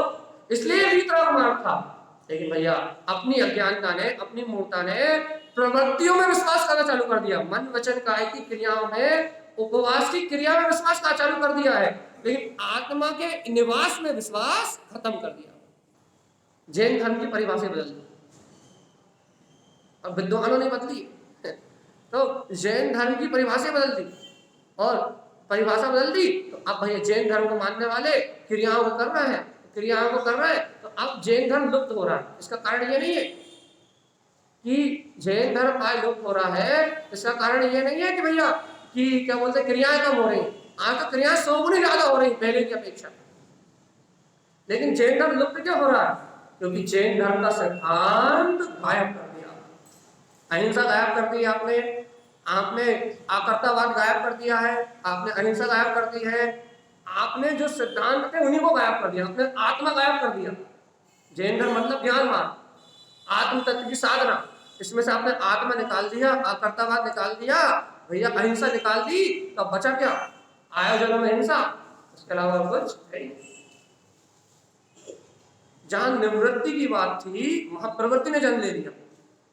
इसलिए वीतराग मार्ग था। लेकिन भैया अपनी अज्ञानता ने, अपनी मूर्खता ने प्रवृत्तियों में विश्वास करना चालू कर दिया। मन वचन काया की क्रियाओं में, उपवास की क्रिया में विश्वास करना चालू कर दिया है, लेकिन आत्मा के निवास में विश्वास खत्म कर दिया। जैन धर्म की परिभाषा बदल दी, अब विद्वानों ने बदली। तो जैन धर्म की परिभाषा बदल दी, और परिभाषा बदल दी तो अब भैया जैन धर्म को मानने वाले क्रियाओं को कर रहे हैं, क्रियाओं को कर रहे हैं, तो अब जैन धर्म लुप्त हो रहा है। इसका कारण ये नहीं है कि जैन धर्म आज लुप्त हो रहा है, इसका कारण ये नहीं है कि भैया कि क्या बोलते क्रियाएं कम हो रही, आज तो क्रियाएं 100 गुनी ज्यादा हो रही पहले की अपेक्षा। लेकिन जैन धर्म लुप्त क्यों हो रहा है? क्योंकि जैन धर्म का सिद्धांत गायब कर दिया, अहिंसा गायब कर दी आपने, आपने आकर्तावाद गायब कर दिया है, आपने अहिंसा गायब कर दी है, आपने जो सिद्धांत थे उन्हीं को गायब कर दिया, आपने आत्मा गायब कर दिया। जैन धर्म मतलब ज्ञान मार्ग, आत्म तत्व की साधना, इसमें से आपने आत्मा निकाल दिया, आकर्तावाद निकाल दिया, भैया अहिंसा निकाल दी, तो बचा क्या? आयोजनों में हिंसा, उसके अलावा कुछ नहीं। जहां निवृत्ति की बात थी वहां प्रवृत्ति ने जन्म ले लिया,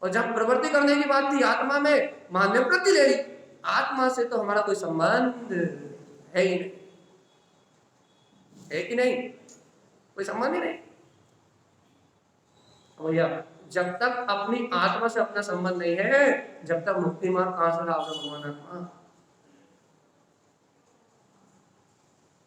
और जहां प्रवृत्ति करने की बात थी आत्मा में, वहां निवृत्ति ले ली। आत्मा से तो हमारा कोई संबंध है ही नहीं, है कि नहीं? कोई संबंध ही नहीं। भैया जब तक अपनी आत्मा से अपना संबंध नहीं है, जब तक मुक्ति मार्ग कहां से लाओगे भगवान आत्मा?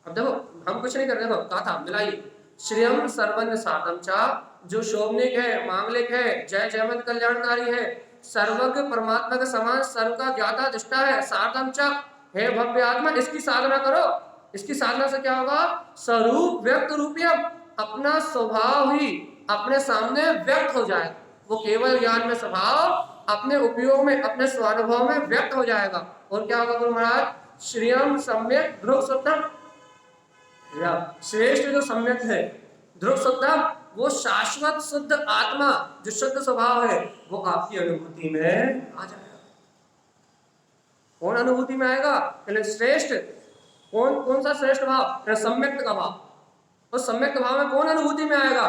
अब देखो हम कुछ नहीं कर रहे, देखो कहा था मिलाइए, श्रियम सर्वन्य साधम चा, जो शोभनिक है, मांगलिक है, जय जयवंत कल्याणकारी है, सर्वज्ञ परमात्मा के समान सर्व का ज्ञाता दृष्टा है, साधम चा हे भव्य आत्मा, इसकी साधना करो। इसकी साधना से क्या होगा? स्वरूप व्यक्त रूपी अपना स्वभाव ही अपने सामने व्यक्त हो जाएगा। वो केवल ज्ञान में स्वभाव अपने उपयोग में, अपने स्वानुभव में व्यक्त हो जाएगा। और क्या होगा गुरु महाराज? श्रियम सम्यक ध्रुव शुद्धम, या श्रेष्ठ जो सम्यक है ध्रुव शुद्धम, वो शाश्वत शुद्ध आत्मा जो शुद्ध स्वभाव है वो आपकी अनुभूति में आ जाएगा। कौन अनुभूति में आएगा? श्रेष्ठ कौन सा श्रेष्ठ भाव? सम्यक का भाव। और सम्यक भाव में कौन अनुभूति में आएगा?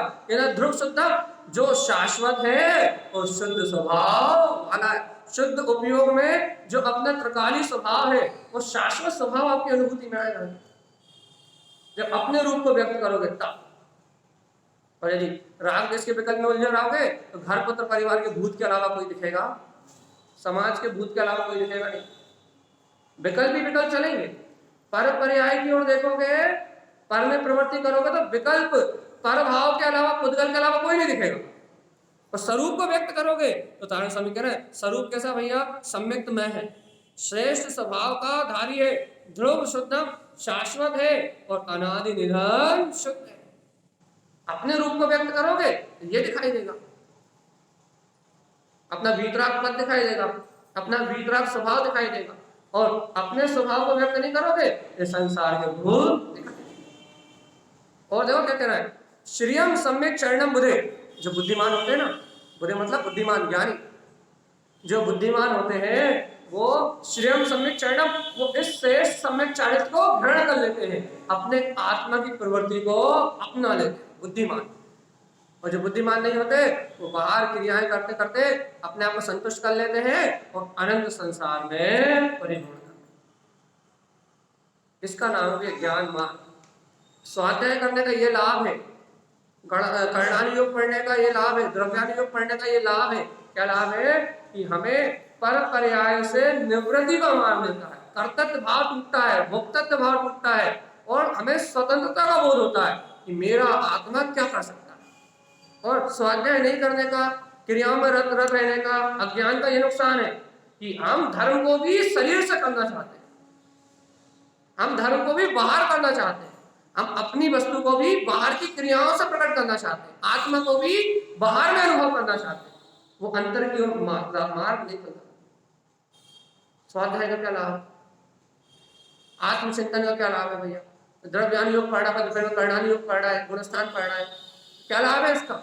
ध्रुव शुद्धम, जो शाश्वत है और शुद्ध स्वभाव वाला है। शुद्ध उपयोग में जो अपना त्रिकाली स्वभाव है वो शाश्वत स्वभाव आपकी अनुभूति में आएगा जब अपने रूप को व्यक्त करोगे तब। और यदि राग देश के विकल्प में उलझे रहोगे तो घर पुत्र परिवार के भूत के अलावा कोई दिखेगा, समाज के भूत के अलावा कोई दिखेगा नहीं। विकल्प ही विकल्प चलेंगे। पर पर्याय की ओर देखोगे, पर में प्रवृत्ति करोगे तो विकल्प पर भाव के अलावा, पुद्गल के अलावा कोई नहीं दिखेगा। और स्वरूप को व्यक्त करोगे तो तारण स्वामी कह रहे हैं स्वरूप कैसा भैया? सम्यक्त मैं है, श्रेष्ठ स्वभाव का धारी है, ध्रुव शुद्धम शाश्वत है और अनादि निधन शुद्ध है। अपने रूप को व्यक्त करोगे तो ये दिखाई देगा, अपना वीतराग पद दिखाई देगा, अपना वीतराग स्वभाव दिखाई देगा। और अपने स्वभाव को व्यक्त नहीं करोगे ये संसार के भूत दिखाई देगा। और देखो क्या कह रहा है? श्रियम सम्यक चरणम बुधे, जो बुद्धिमान होते हैं ना, बुधे मतलब बुद्धिमान ज्ञानी, जो बुद्धिमान होते हैं वो श्रियम सम्यक चरणम, वो इस श्रेष्ठ सम्यक चारित्र को ग्रहण कर लेते हैं, अपने आत्मा की प्रवृत्ति को अपना लेते हैं, बुद्धिमान। और जो बुद्धिमान नहीं होते वो बाहर क्रियाएं करते करते अपने आप को संतुष्ट कर लेते हैं और अनंत संसार में परिभ्रमण करते हैं। इसका नाम है ज्ञान मार्ग। स्वाध्याय करने का ये लाभ है, कर्णानि योग पढ़ने का ये लाभ है, द्रव्यानि योग पढ़ने का ये लाभ है। क्या लाभ है? कि हमें पर पर्याय से निवृत्ति का मार्ग मिलता है, कर्तव्य भाव टूटता है, भोक्तव्य भाव टूटता है और हमें स्वतंत्रता का बोध होता है कि मेरा आत्मा क्या कर सकता है। और स्वाध्याय नहीं करने का, क्रियाओं में रत रहने का, अज्ञान का ये नुकसान है कि हम धर्म को भी शरीर से करना चाहते हैं, हम धर्म को भी बाहर करना चाहते हैं, हम अपनी वस्तु को भी बाहर की क्रियाओं से प्रकट करना चाहते हैं, आत्मा को भी बाहर में अनुभव करना चाहते हैं, वो अंतर की ओर मार्ग नहीं करता। स्वाध्याय का क्या लाभ, आत्मचिंतन का क्या लाभ है भैया? द्रव्यान योग पढ़ रहा है, दोपहर में कर्णानि योग पढ़ रहा है, गुणस्थान पढ़ रहा है, क्या लाभ है इसका?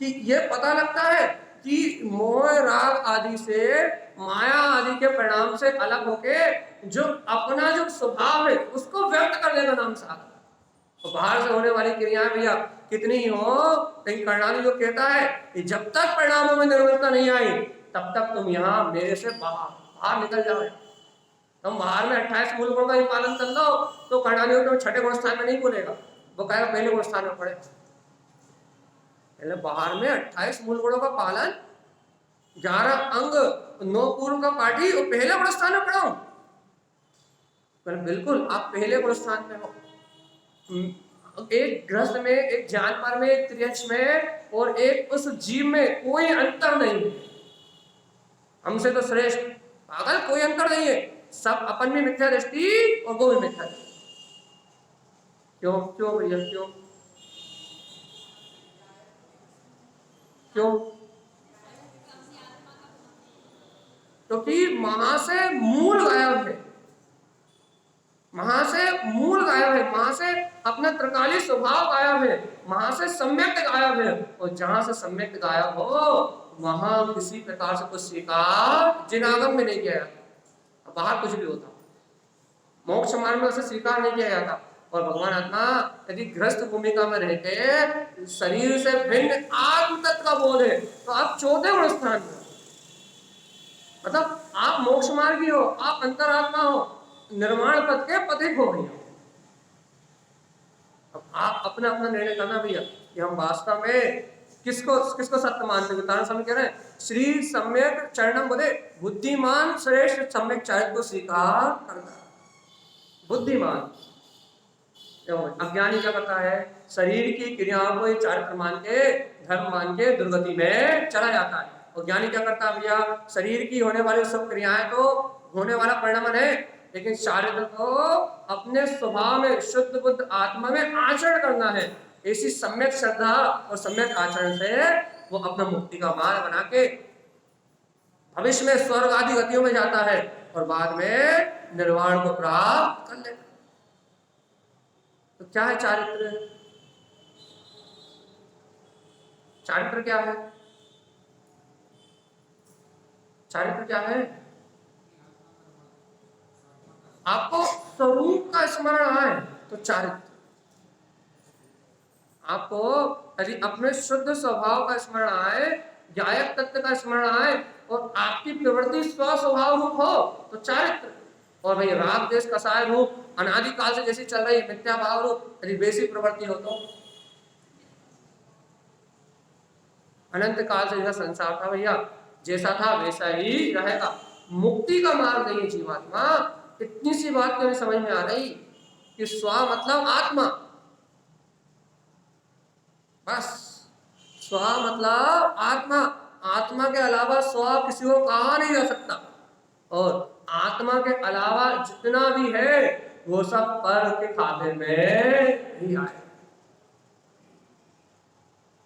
कि ये पता लगता है कि मोह राग आदि से, माया आदि के परिणाम से अलग होके जो अपना जो स्वभाव है उसको व्यक्त करने का नाम साधना। तो बाहर से होने वाली क्रियाएं भैया कितनी ही हो, लेकिन कर्णानि योग कहता है कि जब तक परिणामों में निर्मलता नहीं आई तब तक तुम यहाँ मेरे से बाहर निकल जाओ। तुम बाहर में 28 मूल गुणों का ही पालन कर लो तो कर्णानि योग तो छठे गुण स्थान में नहीं बोलेगा, वो कहेगा पहले गुण स्थान में पड़े। बाहर में 28 मूल गुणों का पालन, 11 अंग, 9 पूर्व का पाठी, वो पहले गुण स्थान में पढ़ाऊं? बिल्कुल आप पहले गुण स्थान में हो। एक गृहस्थ में, एक जानवर में, एक त्रियक्ष में और एक उस जीव में कोई अंतर नहीं है। हमसे तो श्रेष्ठ पागल, कोई अंतर नहीं है, सब अपन में मिथ्या दृष्टि और वो भी मिथ्या दृष्टि। क्यों क्यों भैया क्यों क्यों? क्योंकि वहां से मूल गायब है, वहां से मूल गायब है, वहां से अपना त्रिकाली स्वभाव गायब है, वहां से सम्यक गायब है। और जहां से सम्यक गायब हो वहां किसी प्रकार से कुछ स्वीकार जिनागम में नहीं किया जाता, बाहर कुछ भी होता, मोक्ष मार्ग में उसे स्वीकार नहीं किया जाता। और भगवान आत्मा यदि ग्रस्त भूमिका में रहते, शरीर से भिन्न आत्म तत्व का बोध है, तो आप 14 गुण स्थान में, मतलब आप मोक्ष मार्गी हो, आप अंतरात्मा हो, निर्माण पथ के पथिक हो भैया। अब आप अपना अपना निर्णय करना भैया कि हम वास्तव में किसको किसको सत्य मानते हैं। उदाहरण समय कह रहे हैं श्री सम्यक चरणम बोले, बुद्धिमान श्रेष्ठ सम्यक चारित्र को स्वीकार करता है। बुद्धिमान, अज्ञानी क्या करता है? शरीर की क्रियाओं को चारित्र मान के, धर्म मान के दुर्गति में चला जाता है। और ज्ञानी क्या करता है भैया? शरीर की होने वाली सब क्रियाएं तो होने वाला परिणाम है, लेकिन चारित्र को अपने स्वभाव में, शुद्ध बुद्ध आत्मा में आचरण करना है। ऐसी सम्यक श्रद्धा और सम्यक आचरण से वो अपना मुक्ति का मार्ग बना के भविष्य में स्वर्ग आदि गतियों में जाता है और बाद में निर्वाण को प्राप्त कर लेता। तो क्या है चारित्र? चारित्र क्या है? चारित्र क्या है? आपको स्वरूप का स्मरण आए तो चारित्र, आपको यदि अपने शुद्ध स्वभाव का स्मरण आए, गायक तत्व का स्मरण आए और आपकी प्रवृत्ति स्व स्वभाव रूप हो तो चारित्र। और भाई राग देश कसाय रूप, अनादि काल से जैसी चल रही मिथ्या भाव रूप, यदि वैसी प्रवृत्ति हो तो अनंत काल से जैसा संसार था भैया, जैसा था वैसा ही रहेगा। मुक्ति का मार्ग नहीं है जीवात्मा। इतनी सी बात क्यों नहीं समझ में आ रही कि स्व मतलब आत्मा, बस स्व मतलब आत्मा, आत्मा के अलावा स्व किसी को कहा नहीं जा सकता। और आत्मा के अलावा जितना भी है वो सब पर के खाते में ही आए,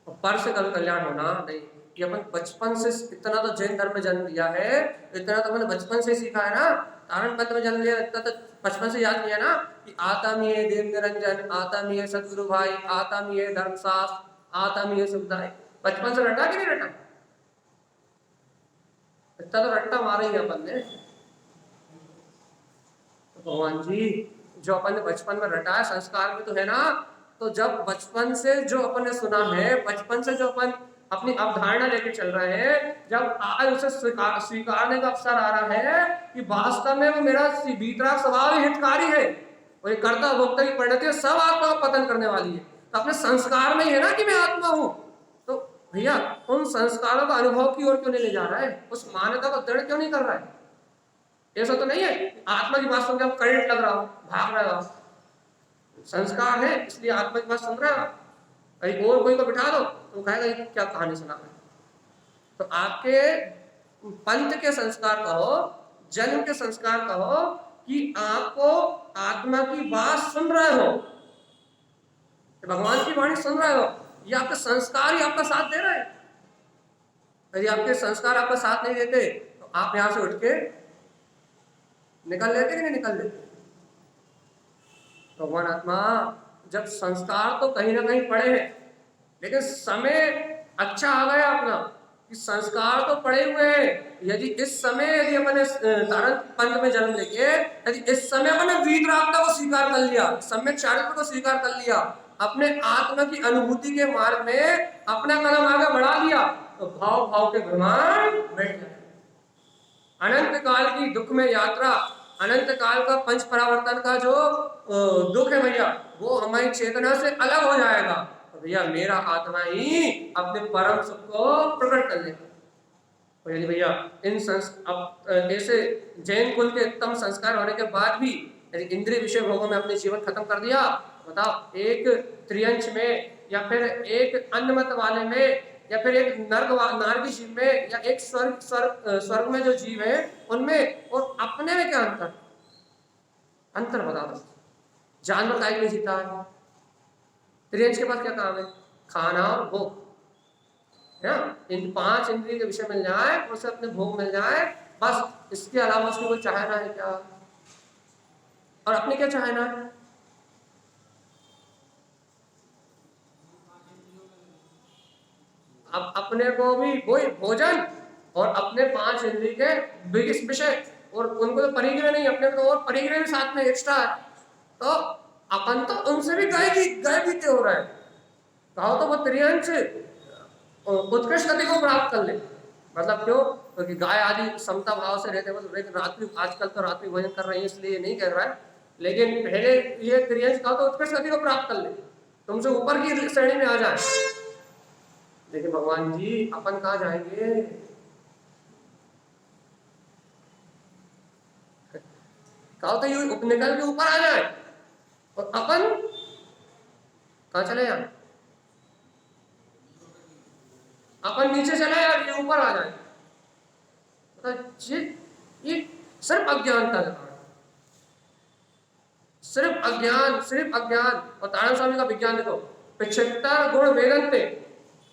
और पर से कभी कल्याण होना नहीं। कि अपन बचपन से इतना तो जैन धर्म में जन्म लिया है, इतना तो मैंने बचपन से सीखा है ना, तारण पंथ में जन्म लिया, इतना तो बचपन से याद किया ना कि आता मी है देव निरंजन, आता मी है सतगुरु भाई, आता मी है धर्मशास्त्र, आता मी है सुखदाई। बचपन से रटा कि नहीं रटा? इतना तो रट्टा मारा ही अपन ने। तो भगवान जी जो अपन ने बचपन में रटा है संस्कार में तो है ना, तो जब बचपन से जो अपन ने सुना है, बचपन से जो अपन अपनी अवधारणा लेके चल रहे हैं, जब आज उसे स्वीकारने का अवसर आ रहा है कि वास्तव में वो मेरा भीतरा स्वभाव हितकारी है, और ये कर्ता भोक्ता की परिणति सब आत्मा का पतन करने वाली है, तो अपने संस्कार में ही है ना कि मैं आत्मा हूं। तो भैया उन संस्कारों का अनुभव की ओर क्यों नहीं ले जा रहा है, उस मान्यता को दृढ़ क्यों नहीं कर रहा है? ऐसा तो नहीं है आत्मा की बात सुन के आप करंट लग रहा हो, भाग रहे हो। संस्कार है इसलिए आत्मा की बात सुन रहे हो, कहीं और कोई को बिठा दो तो कहेगा ये क्या कहानी सुना है। तो आपके पंथ के संस्कार कहो, जन्म के संस्कार कहो कि आपको आत्मा की बात सुन रहे हो, भगवान की वाणी सुन रहे हो, ये आपके संस्कार ही आपका साथ दे रहे हैं। यदि आपके संस्कार आपका साथ नहीं देते तो आप यहां से उठ के निकल लेते कि नहीं निकल लेते? भगवान आत्मा जब संस्कार तो कहीं ना कहीं पड़े हैं, लेकिन समय अच्छा आ गया अपना कि संस्कार तो पड़े हुए हैं। यदि इस समय यदि अपने तारण पंथ में जन्म लेके यदि इस समय अपने वीतरागता को स्वीकार कर लिया, सम्यक चारित्र को स्वीकार कर लिया, अपने आत्मा की अनुभूति के मार्ग में अपना कदम आगे बढ़ा लिया, तो भाव भाव के ब्रह्मांड बैठ जाए। अनंत काल की दुख में यात्रा, अनंत काल का पंच परावर्तन का जो दुख है भैया, वो हमारी चेतना से अलग हो जाएगा। तो भैया मेरा आत्मा ही अपने परम सुख को प्रकट कर लेगा। तो यदि भैया इन ऐसे जैन कुल के उत्तम संस्कार होने के बाद भी यदि इंद्रिय विषय भोगों में अपने जीवन खत्म कर दिया, बताओ एक त्रियंश में या फिर एक अन्नमत वाले में या फिर एक नारकी जीव में या एक स्वर्ग में जो जीव है उनमें और अपने में क्या अंतर बता दो। जानवर काहे के लिए जीता है? त्रियंश के पास क्या काम है? खाना और भोग है ना, इन 5 इंद्रिय के विषय मिल जाए, उसे अपने भोग मिल जाए, बस इसके अलावा उसको कोई चाहना है क्या? और अपने क्या चाहना है? अब अपने को भी वही भोजन और अपने 5 इंद्रिय के बिगेस्ट विषय, और उनको तो परिग्रह नहीं, अपने को तो और परिग्रह भी साथ में एक्स्ट्रा है। तो अपन तो उनसे भी गए बीते हो रहा है। कहो तो वो त्रियंश उत्कृष्ट गति को प्राप्त कर ले। मतलब क्यों? क्योंकि गाय आदि समता भाव से रहते हैं, लेकिन रात्रि आजकल तो रात्रि भोजन कर रही है इसलिए नहीं कह रहा है, लेकिन पहले ये त्रियंश कहो तो उत्कृष्ट गति को प्राप्त कर ले, तुमसे ऊपर की श्रेणी में आ जाए। लेकिन भगवान जी अपन कहाँ जाएंगे? कहो तो ये निकल के ऊपर आ जाए, और अपन कहाँ चले जाए? अपन नीचे चले जाए, ये ऊपर आ जाए। ये सिर्फ अज्ञानता का कारण, सिर्फ अज्ञान। और तारण स्वामी का विज्ञान देखो, 75 गुण वेदन्ते,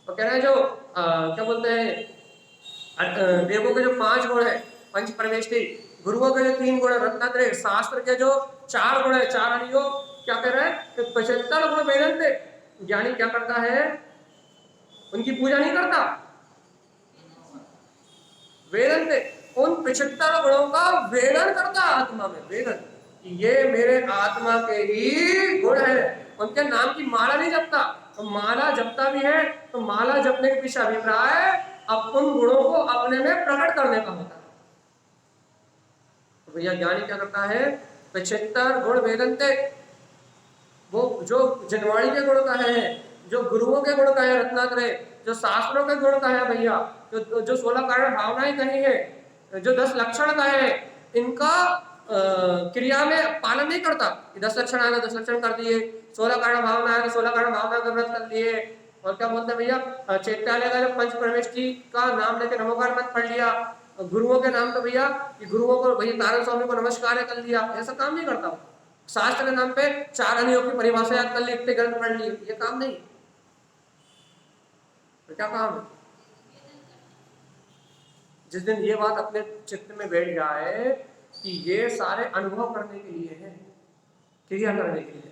और कह रहे हैं जो क्या बोलते हैं देवों के जो 5 गुण है पंच परमेष्टि, गुरुओं के जो 3 गुण है रत्नात्रय, शास्त्र के जो 4 गुण है 4 अनियोग, क्या कह रहा है कि 75 गुण वेदन्ते। ज्ञानी क्या करता है? उनकी पूजा नहीं करता, वेदन्ते उन 75 गुणों का वेदन करता आत्मा में, वेदन, ये मेरे आत्मा के ही गुण है। उनके नाम की माला नहीं जपता, तो माला जपता भी है तो माला जपने के पीछे अभिप्राय अब उन गुणों को अपने में प्रकट करने का होता है। तो भैया ज्ञानी क्या करता है? 75 गुण वेदन्ते, वो जो जनवाणी के गुण का है, जो गुरुओं के गुण का है रत्नात्रय, जो शास्त्रों के गुण का है भैया, जो 16 कारण भावनाएं कही है, जो 10 लक्षण का है, इनका क्रिया में पालन नहीं करता। 10 लक्षण आएगा 10 लक्षण कर दिए, 16 कारण भावना आएगा 16 कारण भावना का व्रत कर लिए, और क्या बोलते हैं भैया चैत्यालय का जब पंच परमेष्टि का नाम लेके नमोकार मत पढ़ लिया, गुरुओं के नाम तो भैया कि गुरुओं को भैया तारण स्वामी को नमस्कार कर लिया, ऐसा काम नहीं करता। शास्त्र के नाम पे 4 अनियोग की परिभाषा याद कर ली, इतने ग्रंथ पढ़ लिए, ये काम नहीं। तो क्या काम है? जिस दिन ये बात अपने चित्त में बैठ जाए कि ये सारे अनुभव करने के लिए है, क्रिया करने के लिए,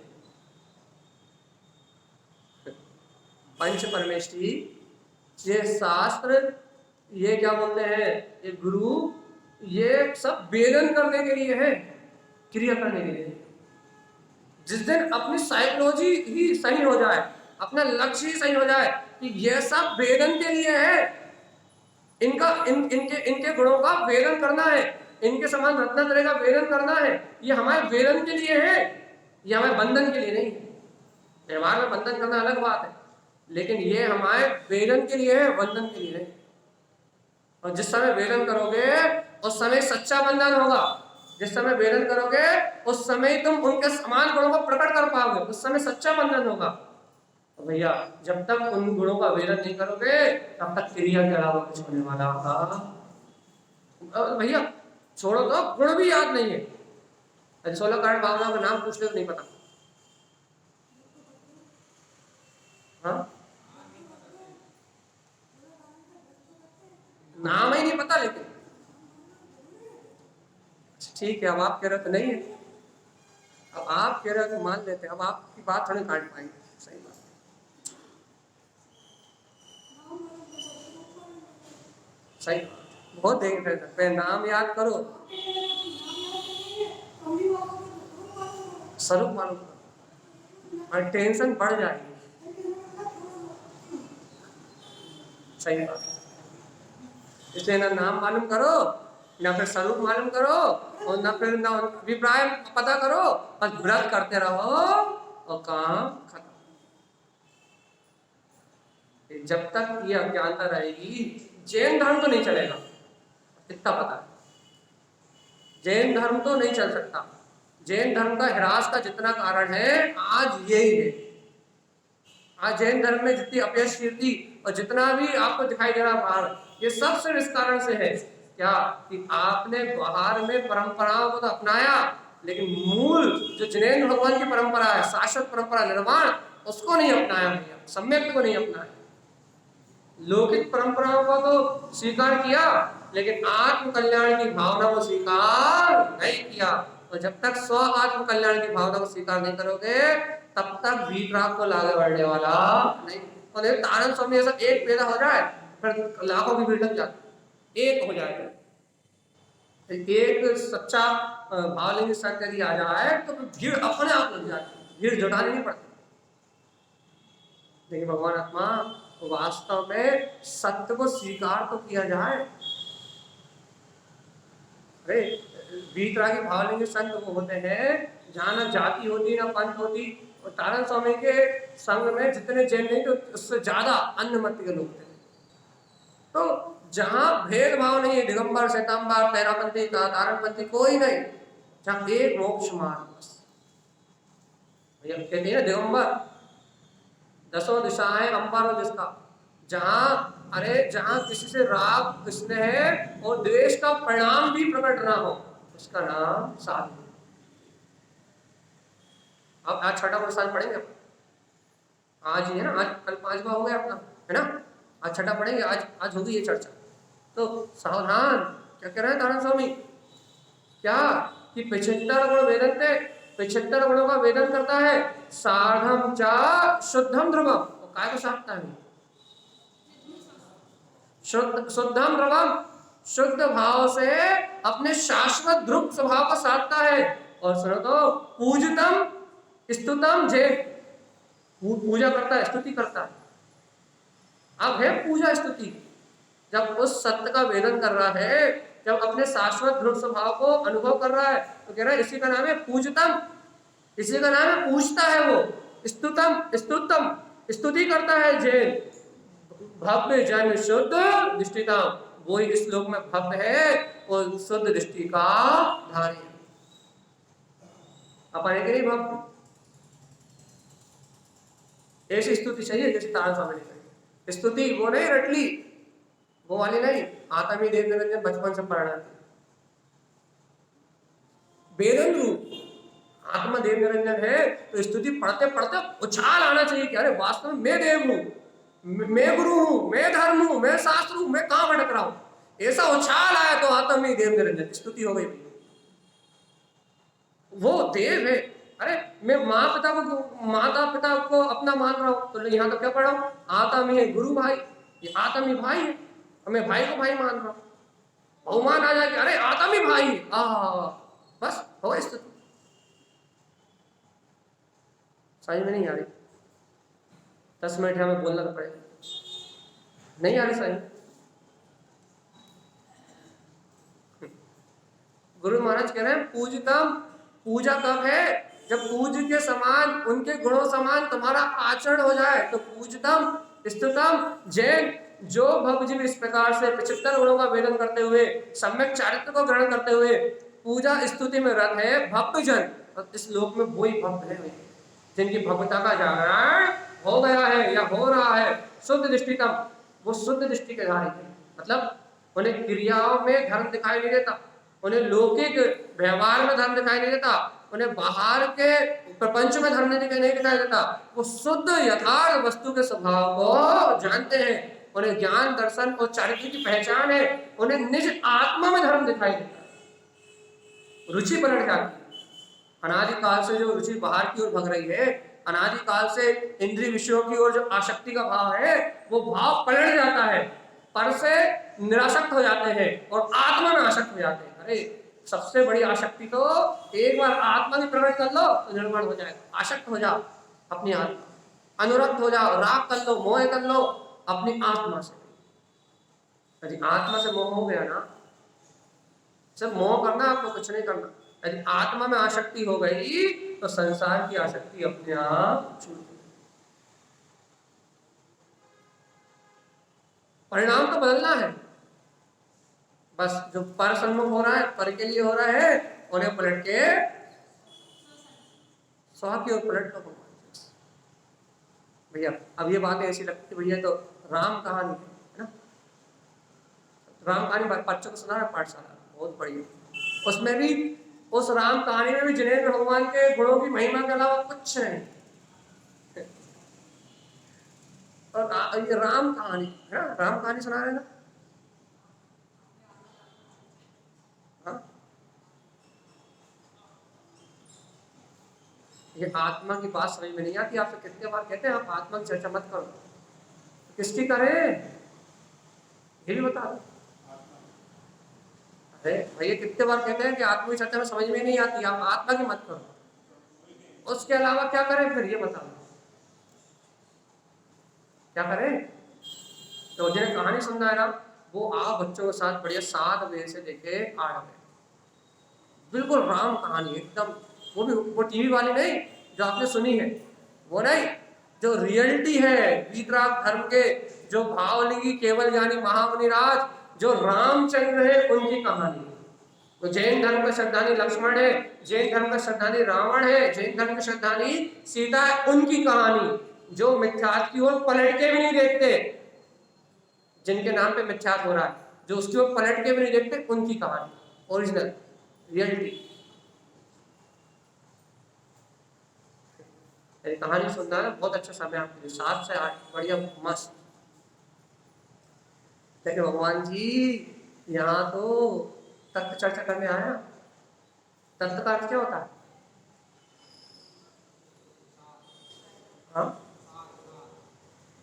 पंच परमेष्ठी, ये शास्त्र, ये क्या बोलते हैं, ये गुरु, ये सब वेदन करने के लिए है, क्रिया करने के लिए। जिस दिन अपनी साइकोलॉजी ही सही हो जाए, अपना लक्ष्य ही सही हो जाए कि ये सब वेदन के लिए है, इनके गुणों का वेदन करना है, इनके समान रत्नात्रय का वेदन करना है, ये हमारे वेदन के लिए है, ये हमारे बंधन के लिए नहीं है। व्यवहार में बंधन करना अलग बात है, लेकिन ये हमारे वेदन के लिए है, बंधन के लिए नहीं। और जिस समय वेदन करोगे उस समय सच्चा बंधन होगा, जिस समय वेदन करोगे उस समय तुम उनके समान गुणों को प्रकट कर पाओगे, उस समय सच्चा बंधन होगा। तो भैया जब तक उन गुणों का वेदन नहीं करोगे तब तक क्रिया के अलावा कुछ होने वाला होगा। भैया छोड़ो तो गुण भी याद नहीं है, 16 कारण भावनाओं का नाम पूछ लो नहीं पता। हाँ, नाम ही नहीं पता, लेकिन ठीक है, अब आप कह रहे तो नहीं है, अब आप कह रहे हो तो मान लेते हैं, अब आपकी बात थोड़ी काट पाएंगे। सही बात, सही बात, बहुत देख रहे, नाम याद करो, स्वरूप मालूम करो, और टेंशन बढ़ जाएगी। सही बात, इसलिए ना नाम मालूम करो, ना फिर स्वरूप मालूम करो, और ना फिर ना अभिप्राय पता करो, बस व्रत करते रहो और काम खत्म। जब तक ये अज्ञानता रहेगी जैन धर्म तो नहीं चलेगा, इतना पता है। जैन धर्म तो नहीं चल सकता। जैन धर्म का ह्रास का जितना कारण है आज यही है। आज जैन धर्म में जितनी अपयश कीर्ति और जितना भी आपको दिखाई दे रहा बाहर, ये सब सिर्फ इस कारण से है क्या कि आपने बाहर में परंपराओं को तो अपनाया, लेकिन मूल जो जिनेंद्र भगवान की परंपरा है, शाश्वत परंपरा निर्वाण, उसको नहीं अपनाया भैया, सम्यक को नहीं अपनाया। लौकिक परंपराओं को तो स्वीकार किया, लेकिन आत्म कल्याण की भावना को स्वीकार नहीं किया। और जब तक स्व आत्म कल्याण की भावना को स्वीकार नहीं करोगे तब तक वीतराग को लागे बढ़ने वाला नहीं। और तारण स्वामी ऐसा एक पैदा हो जाए फिर लाखों की भीड़ लग जाती, एक हो जाएगा, एक सच्चा भावलिंग संत यदि आ जाए तो भीड़ अपने आप लग जाती, भीड़ जुटानी नहीं पड़ती। लेकिन भगवान आत्मा वास्तव में सत्य को स्वीकार तो किया जाए। अरे वीतरागी भावलिंग संत वो होते हैं जहाँ ना जाति होती ना पंथ होती। और तारण स्वामी के संग में जितने जैन नहीं तो उससे ज्यादा अन्य मत के लोग थे। तो जहाँ भेदभाव नहीं है, दिगंबर श्वेतांबर तेरापंथी तारणपंथी कोई नहीं, जहाँ एक मोक्ष मार्ग बस। भैया कहते हैं दिगंबर 10 दिशाएं अंबर हो जिसका, जहाँ किसी से राग स्नेह और द्वेष का परिणाम भी प्रकट ना हो, उसका नाम साधु। अब आज छठा प्रसाद पढ़ेंगे, आज ही है ना, आज कल 5वां हो गया अपना, है ना, आज छठा पढ़ेंगे, आज होगी ये चर्चा। तो सावधान, क्या कह रहे हैं तारण स्वामी, क्या कि 75 गुण वेदन थे, 75 गुणों का वेदन करता है, साधम चा शुद्धम ध्रुवम, काय को साधता है, शुद्धम ध्रुवम, शुद्ध भाव से अपने शाश्वत ध्रुव स्वभाव को साधता है। और सुनो तो पूजतम स्तुतम जे, पूजा करता है, स्तुति करता है। अब है पूजा स्तुति, जब उस सत्य का वेदन कर रहा है, जब अपने शाश्वत ध्रुव स्वभाव को अनुभव कर रहा है, तो कह रहा है इसी का नाम है पूजतम, इसी का नाम है पूजता है वो। स्तुतम स्तुतम, स्तुति करता है जैन, भव्य जन शुद्ध दृष्टिता, वो ही इस लोक में भव्य है और शुद्ध दृष्टि का धारी है। अपन एक नहीं भव्य, ऐसी स्तुति चाहिए जैसे तारण स्वामी ने कही। स्तुति वो नहीं रटली, वो वाली नहीं, आत्मी देव निरंजन बचपन से पढ़ना थी, वेदन रूप आत्मा देव निरंजन है। तो स्तुति पढ़ते पढ़ते उछाल आना चाहिए कि अरे वास्तव में मैं देव हूं, मैं गुरु हूं, मैं धर्म हूं, मैं शास्त्र हूं, मैं कहां भटक रहा हूं। ऐसा उछाल आया तो आत्मा में देव निरंजन स्तुति हो गई। वो देव है। अरे मैं माता पिता को अपना मान रहा हूं, तो यहाँ तो क्या पढ़ा हूं, आता में है गुरु भाई, ये आता में भाई है, और मैं भाई को भाई मान रहा हूं। बहुमान आ जाए कि अरे आता में भाई है, बस हो स्तुति। समझ में नहीं आ रही? 10 मिनट हमें बोलना तो पड़ेगा, नहीं आ रही समझ? गुरु महाराज कह रहे हैं पूजतम, पूजा कब है, जब पूज्य के समान, उनके गुणों समान तुम्हारा आचरण हो जाए तो पूजतम स्तुतम। जैन जो भक्तजीव इस प्रकार से 75 गुणों का वेदन करते हुए, सम्यक चारित्र को ग्रहण करते हुए पूजा स्तुति में रत है भक्तजन, और इस लोक में वही भक्त है जिनकी भक्तता का जागरण हो गया है या हो रहा है। शुद्ध दृष्टितम, वो शुद्ध दृष्टि के धारी है, मतलब उन्हें क्रियाओं में धर्म दिखाई नहीं देता, उन्हें लौकिक व्यवहार में धर्म दिखाई नहीं देता, उन्हें बाहर के प्रपंच में धर्म नहीं दिखाई देता। वो शुद्ध यथार्थ वस्तु के स्वभाव को जानते हैं, उन्हें ज्ञान दर्शन और चारित्र की पहचान है, उन्हें निज आत्मा में धर्म दिखाई देता है, रुचि पलट जाती है। अनादिकाल से जो रुचि बाहर की ओर भग रही है, अनादिकाल से इंद्रिय विषयों की ओर जो आसक्ति का भाव है, वो भाव पलट जाता है, पर से निरासक्त हो जाते हैं और आत्मा में आसक्त हो जाते हैं। अरे सबसे बड़ी आसक्ति तो एक बार आत्मा की प्रकट कर लो तो निर्माण हो जाएगा। आसक्त हो जाओ अपनी आत्मा, अनुरक्त हो जाओ, राग कर लो, मोह कर लो अपनी आत्मा से। यदि आत्मा से मोह हो गया ना, सिर्फ मोह करना, आपको कुछ नहीं करना। यदि आत्मा में आसक्ति हो गई तो संसार की आसक्ति अपने आप छूट गई। परिणाम तो बदलना है, बस जो पर सम्मुख हो रहा है, पर के लिए हो रहा है, उन्हें पलट के स्व की ओर पलट लो भैया। अब ये बातें ऐसी लगती भैया तो राम कहानी है ना, राम कहानी बच्चों को सुना है पाठशाला, बहुत बढ़िया। उसमें भी, उस राम कहानी में भी जिनेंद्र भगवान के गुणों की महिमा के अलावा कुछ नहीं। और ये राम कहानी है ना, राम कहानी सुना रहे ना, ये आत्मा की बात समझ में नहीं आती। आपसे कितने बार कहते हैं आप आत्मा की चर्चा मत करो, किसकी करें ये भी बता दो। अरे भैया कितने बार कहते हैं कि आत्मा की चर्चा में समझ में नहीं आती, आप आत्मा की मत करो। उसके अलावा क्या करें फिर ये बता दो, क्या करें? तो जिन्हें कहानी सुनना है ना, वो आप बच्चों के साथ बढ़िया 7 बजे से लेके 8 बजे, बिल्कुल राम कहानी एकदम, वो टीवी वाली नहीं जो आपने सुनी है, वो नहीं, जो रियलिटी है वीतराग धर्म के, जो भावलिंगी केवल ज्ञानी महामुनिराज जो रामचंद्र है उनकी कहानी। तो जैन धर्म का श्रद्धानी लक्ष्मण है, जैन धर्म का श्रद्धानी रावण है, जैन धर्म का श्रद्धानी सीता है, उनकी कहानी। जो मिथ्यात्व की ओर पलट के भी नहीं देखते, जिनके नाम पे मिथ्यात्व हो रहा है, जो उसकी ओर पलट के भी नहीं देखते, उनकी कहानी ओरिजिनल रियलिटी। कहानी सुनना है बहुत अच्छा समय आपके लिए, 7 से 8 बढ़िया मस्त। देखिए भगवान जी यहाँ तो तत्व चर्चा करने आया। तत्व का अर्थ क्या होता है? हाँ,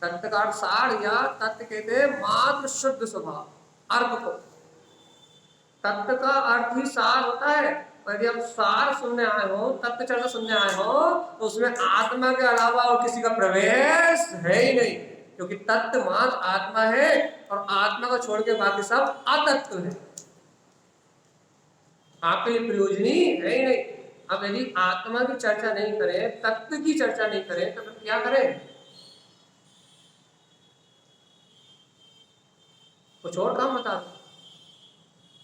तत्व का अर्थ सार, या तत्व कहते हैं मात्र शुद्ध स्वभाव, अर्थ को। तत्व का अर्थ ही सार होता है। यदि आप सार सुनने आए हो, तत्व चर्चा सुनने आए हो, तो उसमें आत्मा के अलावा और किसी का प्रवेश है ही नहीं, क्योंकि तत्व मात्र आत्मा है और आत्मा को छोड़ के बाकी सब अतत्व है, आपके लिए प्रयोजनी है ही नहीं। अब यदि आत्मा की चर्चा नहीं करें, तत्व की चर्चा नहीं करें, तो फिर क्या करें? कुछ और काम बता दो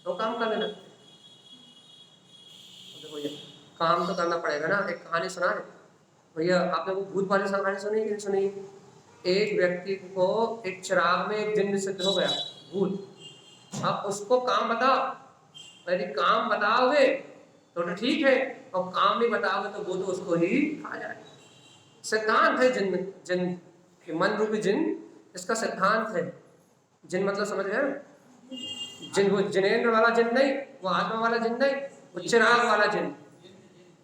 तो काम कर लेना। भैया काम तो करना पड़ेगा ना। एक कहानी सुना रहे भैया, आपने वो भूत वाली कहानी सुनी कि नहीं सुनी? एक व्यक्ति को एक चिराग में एक जिन्न सिद्ध हो गया, भूत। आप उसको काम बताओ, यदि काम बताओगे तो ठीक है, और काम नहीं बताओगे तो वो तो उसको ही खा जाए। सिद्धांत है जिन्न मन रूपी जिन्न, इसका सिद्धांत है। जिन्न मतलब समझ गए? जिन, वो जिनेंद्र वाला जिन नहीं, वो आत्मा वाला जिन नहीं, वो चिराग वाला जिन।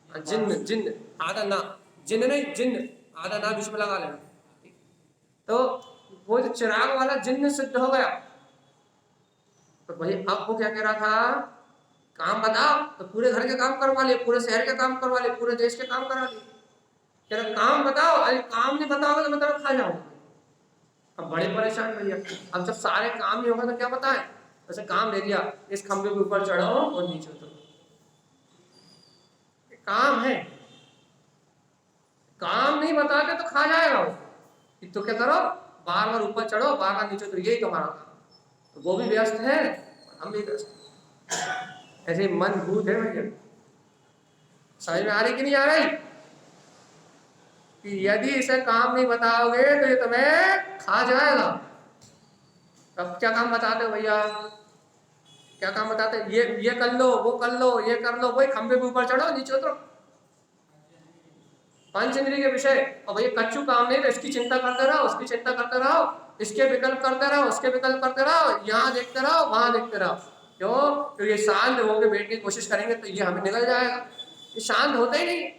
जिन जिन आधा ना, जिन नहीं जिन, आधा ना बीच में लगा लेना। तो वो जो चिराग वाला जिन सिद्ध हो गया, तो भाई अब वो क्या कह रहा था, काम बताओ, तो पूरे घर के काम करवा लिए, पूरे शहर के काम करवा लिए, पूरे देश के काम करा लिए। कह रहा काम बताओ, अरे काम नहीं बताओगे तो मैं तुम्हें खा जाऊंगा। अब बड़े परेशान भैया, अब जब सारे काम ही होगा तो क्या बताएं। वैसे काम दे दिया, इस खंबे के ऊपर चढ़ो और नीचे उतरो, काम है। काम नहीं बताते तो खा जाएगा वो। तो क्या करो, बार बार ऊपर चढ़ो, बार बार नीचे उतरो, यही तुम्हारा काम। तो वो भी व्यस्त है, हम भी व्यस्त हैं। ऐसे मन भूत है भैया। समझ में आ रही कि नहीं आ रही, कि यदि इसे काम नहीं बताओगे तो ये तुम्हें खा जाएगा। तब क्या काम बताते हो भैया, क्या काम बताते हैं, ये कर लो, वो कर लो, ये कर लो, वही खंबे के ऊपर चढ़ो नीचे उतरो, पंच इंद्रिय के विषय। और भैया कच्चू काम नहीं, तो इसकी चिंता करते रहो, उसकी चिंता करते रहो, इसके विकल्प करते रहो, उसके विकल्प करते रहो, यहाँ देखते रहो, वहां देखते रहो। क्यों, तो ये शांत होकर बैठने की कोशिश करेंगे तो ये हमें निकल जाएगा। ये शांत होता ही नहीं,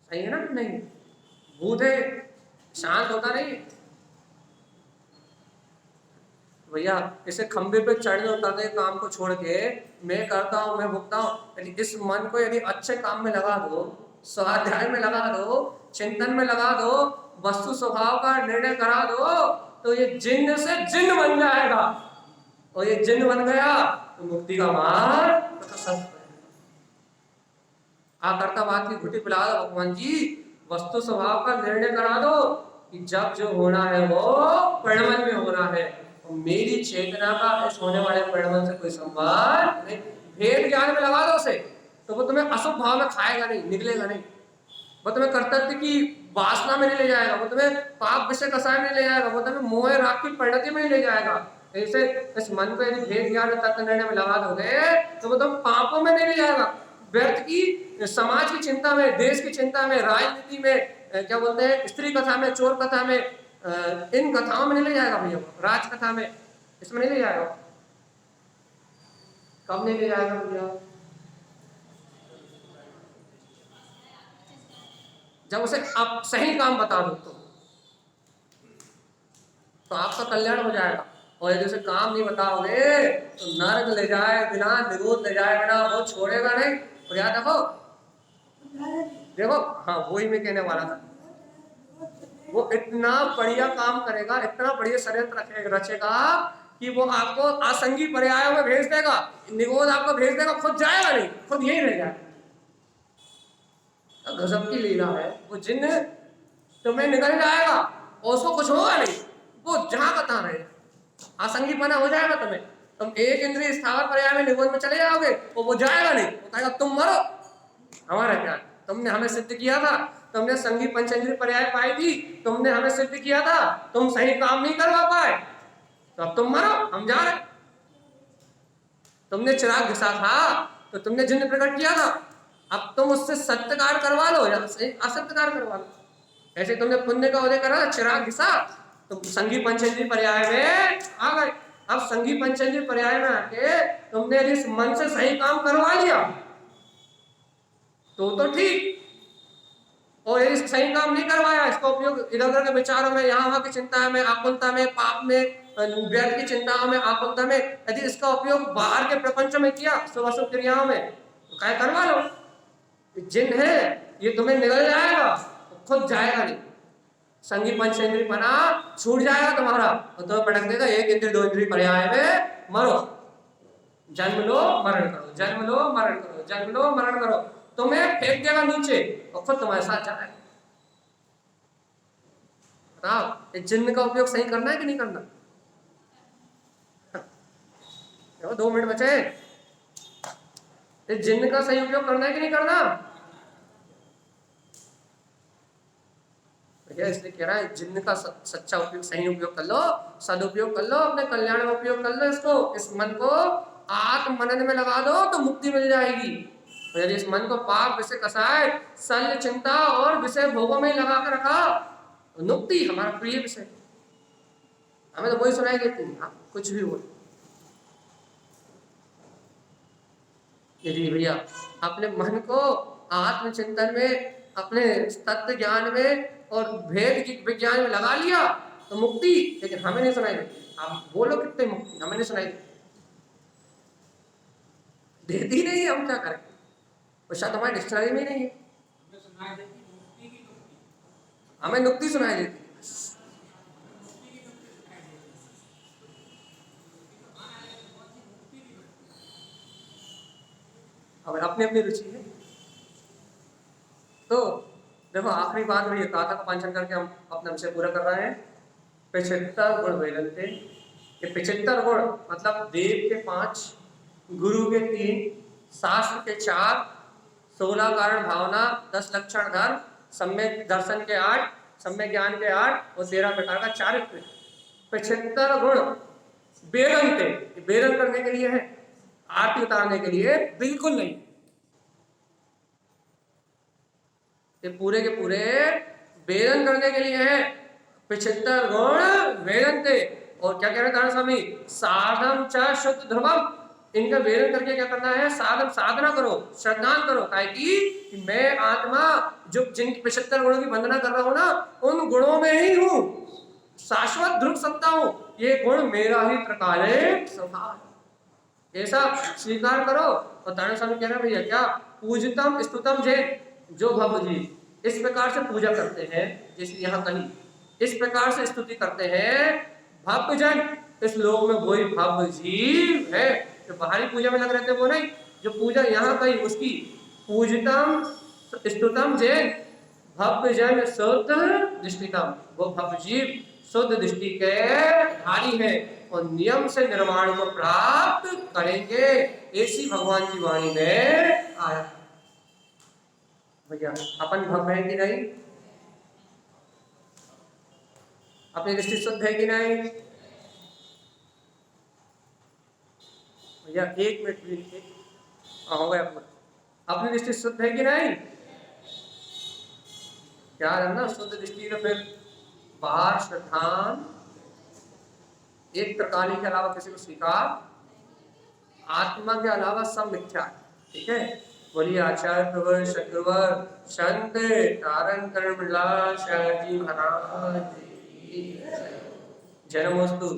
सही है ना, नहीं भूत है, शांत होता नहीं। भैया इसे खंबे पे चढ़ने उतरने के काम को छोड़ के मैं करता हूँ, मैं भुगता हूँ, यदि इस मन को यदि अच्छे काम में लगा दो, स्वाध्याय में लगा दो, चिंतन में लगा दो, वस्तु स्वभाव का निर्णय करा दो, तो ये जिन्न से जिन्न बन जाएगा। और ये जिन्न बन गया तो मुक्ति का मार्ग प्रशस्त है। आकर्तावाद की घुटी पिला दो भगवान जी, वस्तु स्वभाव का निर्णय करा दो कि जब जो होना है वो परिणमन में होना है, और मेरी चेतना का इस होने वाले परिणमन से कोई संबंध नहीं। भेद ज्ञान में लगा दो उसे, तो वो तुम्हें अशुभ भाव में खाएगा नहीं, निकलेगा नहीं। वो तुम्हें कर्तव्य की वासना में नहीं ले जाएगा, वो तुम्हें पाप विषय कसाय में ले जाएगा, वो तुम्हें मोह राग की परिणति में नहीं ले जाएगा। ऐसे इस मन को यदि भेद ज्ञान तत्व निर्णय में लगा दोगे तो वो तुम पापों में नहीं ले जाएगा, व्यर्थ की समाज की चिंता में, देश की चिंता में, राजनीति में, क्या बोलते हैं, स्त्री कथा में, चोर कथा में, इन कथाओं में नहीं ले जाएगा भैया, राज कथा में, इसमें नहीं ले जाएगा। कब नहीं ले जाएगा भैया, जब उसे आप सही काम बता दो तो आपका कल्याण हो जाएगा। और यदि उसे काम नहीं बताओगे तो नरक ले जाए बिना, निरोध ले जाए बिना, वो छोड़ेगा नहीं। और याद रखो, देखो, हाँ वही मैं कहने वाला था, वो इतना बढ़िया काम करेगा, इतना बढ़िया षड्यंत्र रचेगा कि वो आपको असंगी पर्यायों में भेज देगा, निरोध आपको भेज देगा, खुद जाएगा नहीं, खुद यही रह जाएगा। गजब की लीला है। वो जिन्न तुम्हें निकल जाएगा और उसको कुछ होगा नहीं, वो जहां का तहां रहेगा, असंगी पना हो जाएगा तुम्हें। तुम एक इंद्रिय स्थावर पर्याय में निगोद में चले जाओगे और वो जाएगा नहीं, वो कहेगा तुम मरो, हमारा क्या, तुमने हमें सिद्ध किया था, तुमने संगी पंचेंद्रिय पर्याय पाई थी, तुमने हमें सिद्ध किया था, तुम सही काम नहीं करवा पाए, तो अब तुम मरो, हम जा रहे। तुमने चिराग घिसा था तो तुमने जिन्न प्रकट किया था, अब तुम उससे सत्यकार करवा लो या असत्यकार करवा लो। ऐसे तुमने पुण्य का उदय करा, चिराग घिसा, तुम संगी पंचेंद्रिय पर्याय में आ गए। अब संगी पंचेंद्रिय पर्याय में आके तुमने इस मन से सही काम करवा लिया तो ठीक, और यदि सही काम नहीं करवाया, इसका उपयोग इधर उधर के विचारों में, यहाँ वहां की चिंता में, आकुलता में, पाप में, व्यर्थ की चिंताओं में, आकुलता में, यदि इसका उपयोग बाहर के प्रपंच में किया, शुभ अशुभ क्रियाओं में, तो क्या करवा लो, जिन है ये तुम्हें निकल जाएगा, खुद जाएगा नहीं, संगी पंचेंद्रिय पना छूट जाएगा तुम्हारा, और तुम्हें पटक देगा एक इंद्रिय दो इंद्रिय पर्याय में मरो, जन्म लो मरण करो, जन्म लो मरण करो, जन्म लो मरण करो, तुम्हें फेंक देगा नीचे और खुद तुम्हारे साथ जाएगा। बताओ, जिन्न का उपयोग सही करना है कि नहीं करना? 2 मिनट बचे, जिन्न का सही उपयोग करना है कि नहीं करना? इसलिए कह रहा है जिन्न का सच्चा उपयोग, सही उपयोग कर लो, सदुपयोग कर लो, अपने कल्याण में उपयोग कर लो इसको। इस मन को आत्म मनन में लगा दो तो मुक्ति मिल जाएगी। और यदि इस मन को पाप विषय कसाय, शल्य चिंता और विषय भोगों में लगा कर रखा तो मुक्ति हमारा प्रिय विषय। हमें तो वही सुनाई देती है, आप कुछ भी बोलो। यदि भैया अपने मन को आत्मचिंतन में, अपने तत्व ज्ञान में और भेद की विज्ञान में लगा लिया तो मुक्ति, लेकिन हमें नहीं सुनाई देती। आप बोलो कितने मुक्ति, हमें नहीं सुनाई देती नहीं है, हम क्या करें? वो शायद हमारे डिक्शनरी में ही नहीं है। हमें नुक्ति सुनाई देती। अब अपनी अपनी रुचि है। तो देखो आखिरी बात वही गाथा का वांचन करके हम अपना विषय पूरा कर रहे हैं। 75 गुण वेदन्ते। ये 75 गुण मतलब देव के 5, गुरु के 3, शास्त्र के 4, 16 कारण भावना, 10 लक्षण धर्म, सम्यक दर्शन के 8, सम्यक ज्ञान के 8 और 13 प्रकार का चारित्र्य। 75 गुण वेदन्ते, वेदन करने के लिए है, आरती उतारने के लिए बिल्कुल नहीं। ये पूरे के पूरे वेदन करने के लिए है। 75 गुण वेदन्ते। और क्या कह रहे हैं स्वामी? साधम च शुद्ध ध्रुवम। इनका वेदन करके क्या करना है? साधन, साधना करो, श्रद्धान करो, कि मैं आत्मा जो जिन 75 गुणों की वंदना कर रहा हूं ना, उन गुणों में ही हूं, शाश्वत ध्रुव सत्ता हूं। ये गुण मेरा ही प्रकारे स्वभाव, ऐसा स्वीकार करो। और तारण स्वामी कह रहे हैं भैया क्या? पूजितम स्तुतम जैन, जो भव जी इस प्रकार से पूजा करते हैं, जैसे यहाँ कहीं इस प्रकार से स्तुति करते हैं, भव्य जन, इस लोक में वही भव्य जीव है। जो बाहरी पूजा में लग रहे थे वो नहीं, जो पूजा यहाँ कहीं उसकी। पूजितम स्तुतम जैन भव्य जन शुद्ध दृष्टितम, वो भव्य जीव शुद्ध दृष्टि के धारी है और नियम से निर्माण को प्राप्त करेंगे, ऐसी भगवान की वाणी में आया। भैया अपन भव्य है कि नहीं? अपनी दृष्टि शुद्ध है कि नहीं? भैया 1 मिनट भी हो गया पूरा। अपनी दृष्टि शुद्ध है कि नहीं? क्या है ना शुद्ध दृष्टि? तो फिर बाहर श्रद्धान एक प्रकार के अलावा किसी को स्वीकार, आत्मा के अलावा सब मिथ्या है। ठीक है, बोलिए आचार्य प्रवर शक्रवर संत तारण कर्मला शाहजी महाराज जन्मोस्तु।